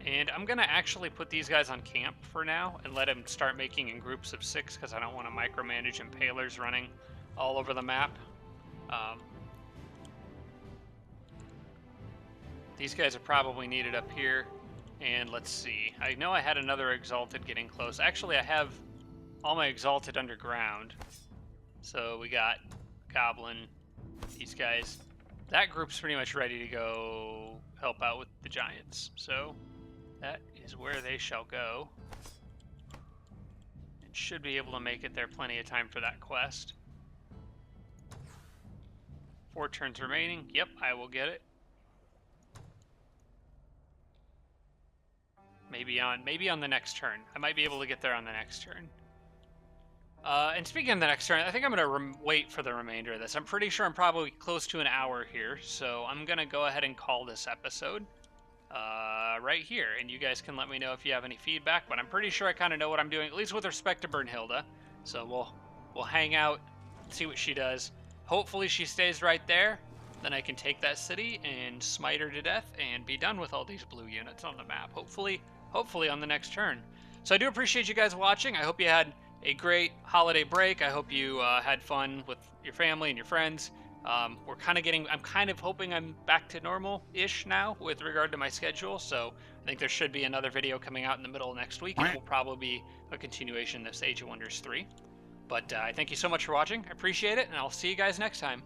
And I'm going to actually put these guys on camp for now and let them start making in groups of 6 because I don't want to micromanage impalers running all over the map. These guys are probably needed up here. And let's see. I know I had another Exalted getting close. Actually, I have all my Exalted underground. So we got Goblin, these guys. That group's pretty much ready to go help out with the Giants. So that is where they shall go. And should be able to make it there plenty of time for that quest. 4 turns remaining. Yep, I will get it. Maybe on the next turn. I might be able to get there on the next turn. And speaking of the next turn, I think I'm going to wait for the remainder of this. I'm pretty sure I'm probably close to an hour here, so I'm going to go ahead and call this episode right here. And you guys can let me know if you have any feedback, but I'm pretty sure I kind of know what I'm doing, at least with respect to Birnhilda. So we'll hang out, see what she does. Hopefully she stays right there. Then I can take that city and smite her to death and be done with all these blue units on the map. Hopefully on the next turn. So I do appreciate you guys watching. I hope you had a great holiday break. I hope you had fun with your family and your friends. I'm kind of hoping I'm back to normal-ish now with regard to my schedule. So I think there should be another video coming out in the middle of next week. It will probably be a continuation of this Age of Wonders 3. But I thank you so much for watching. I appreciate it, and I'll see you guys next time.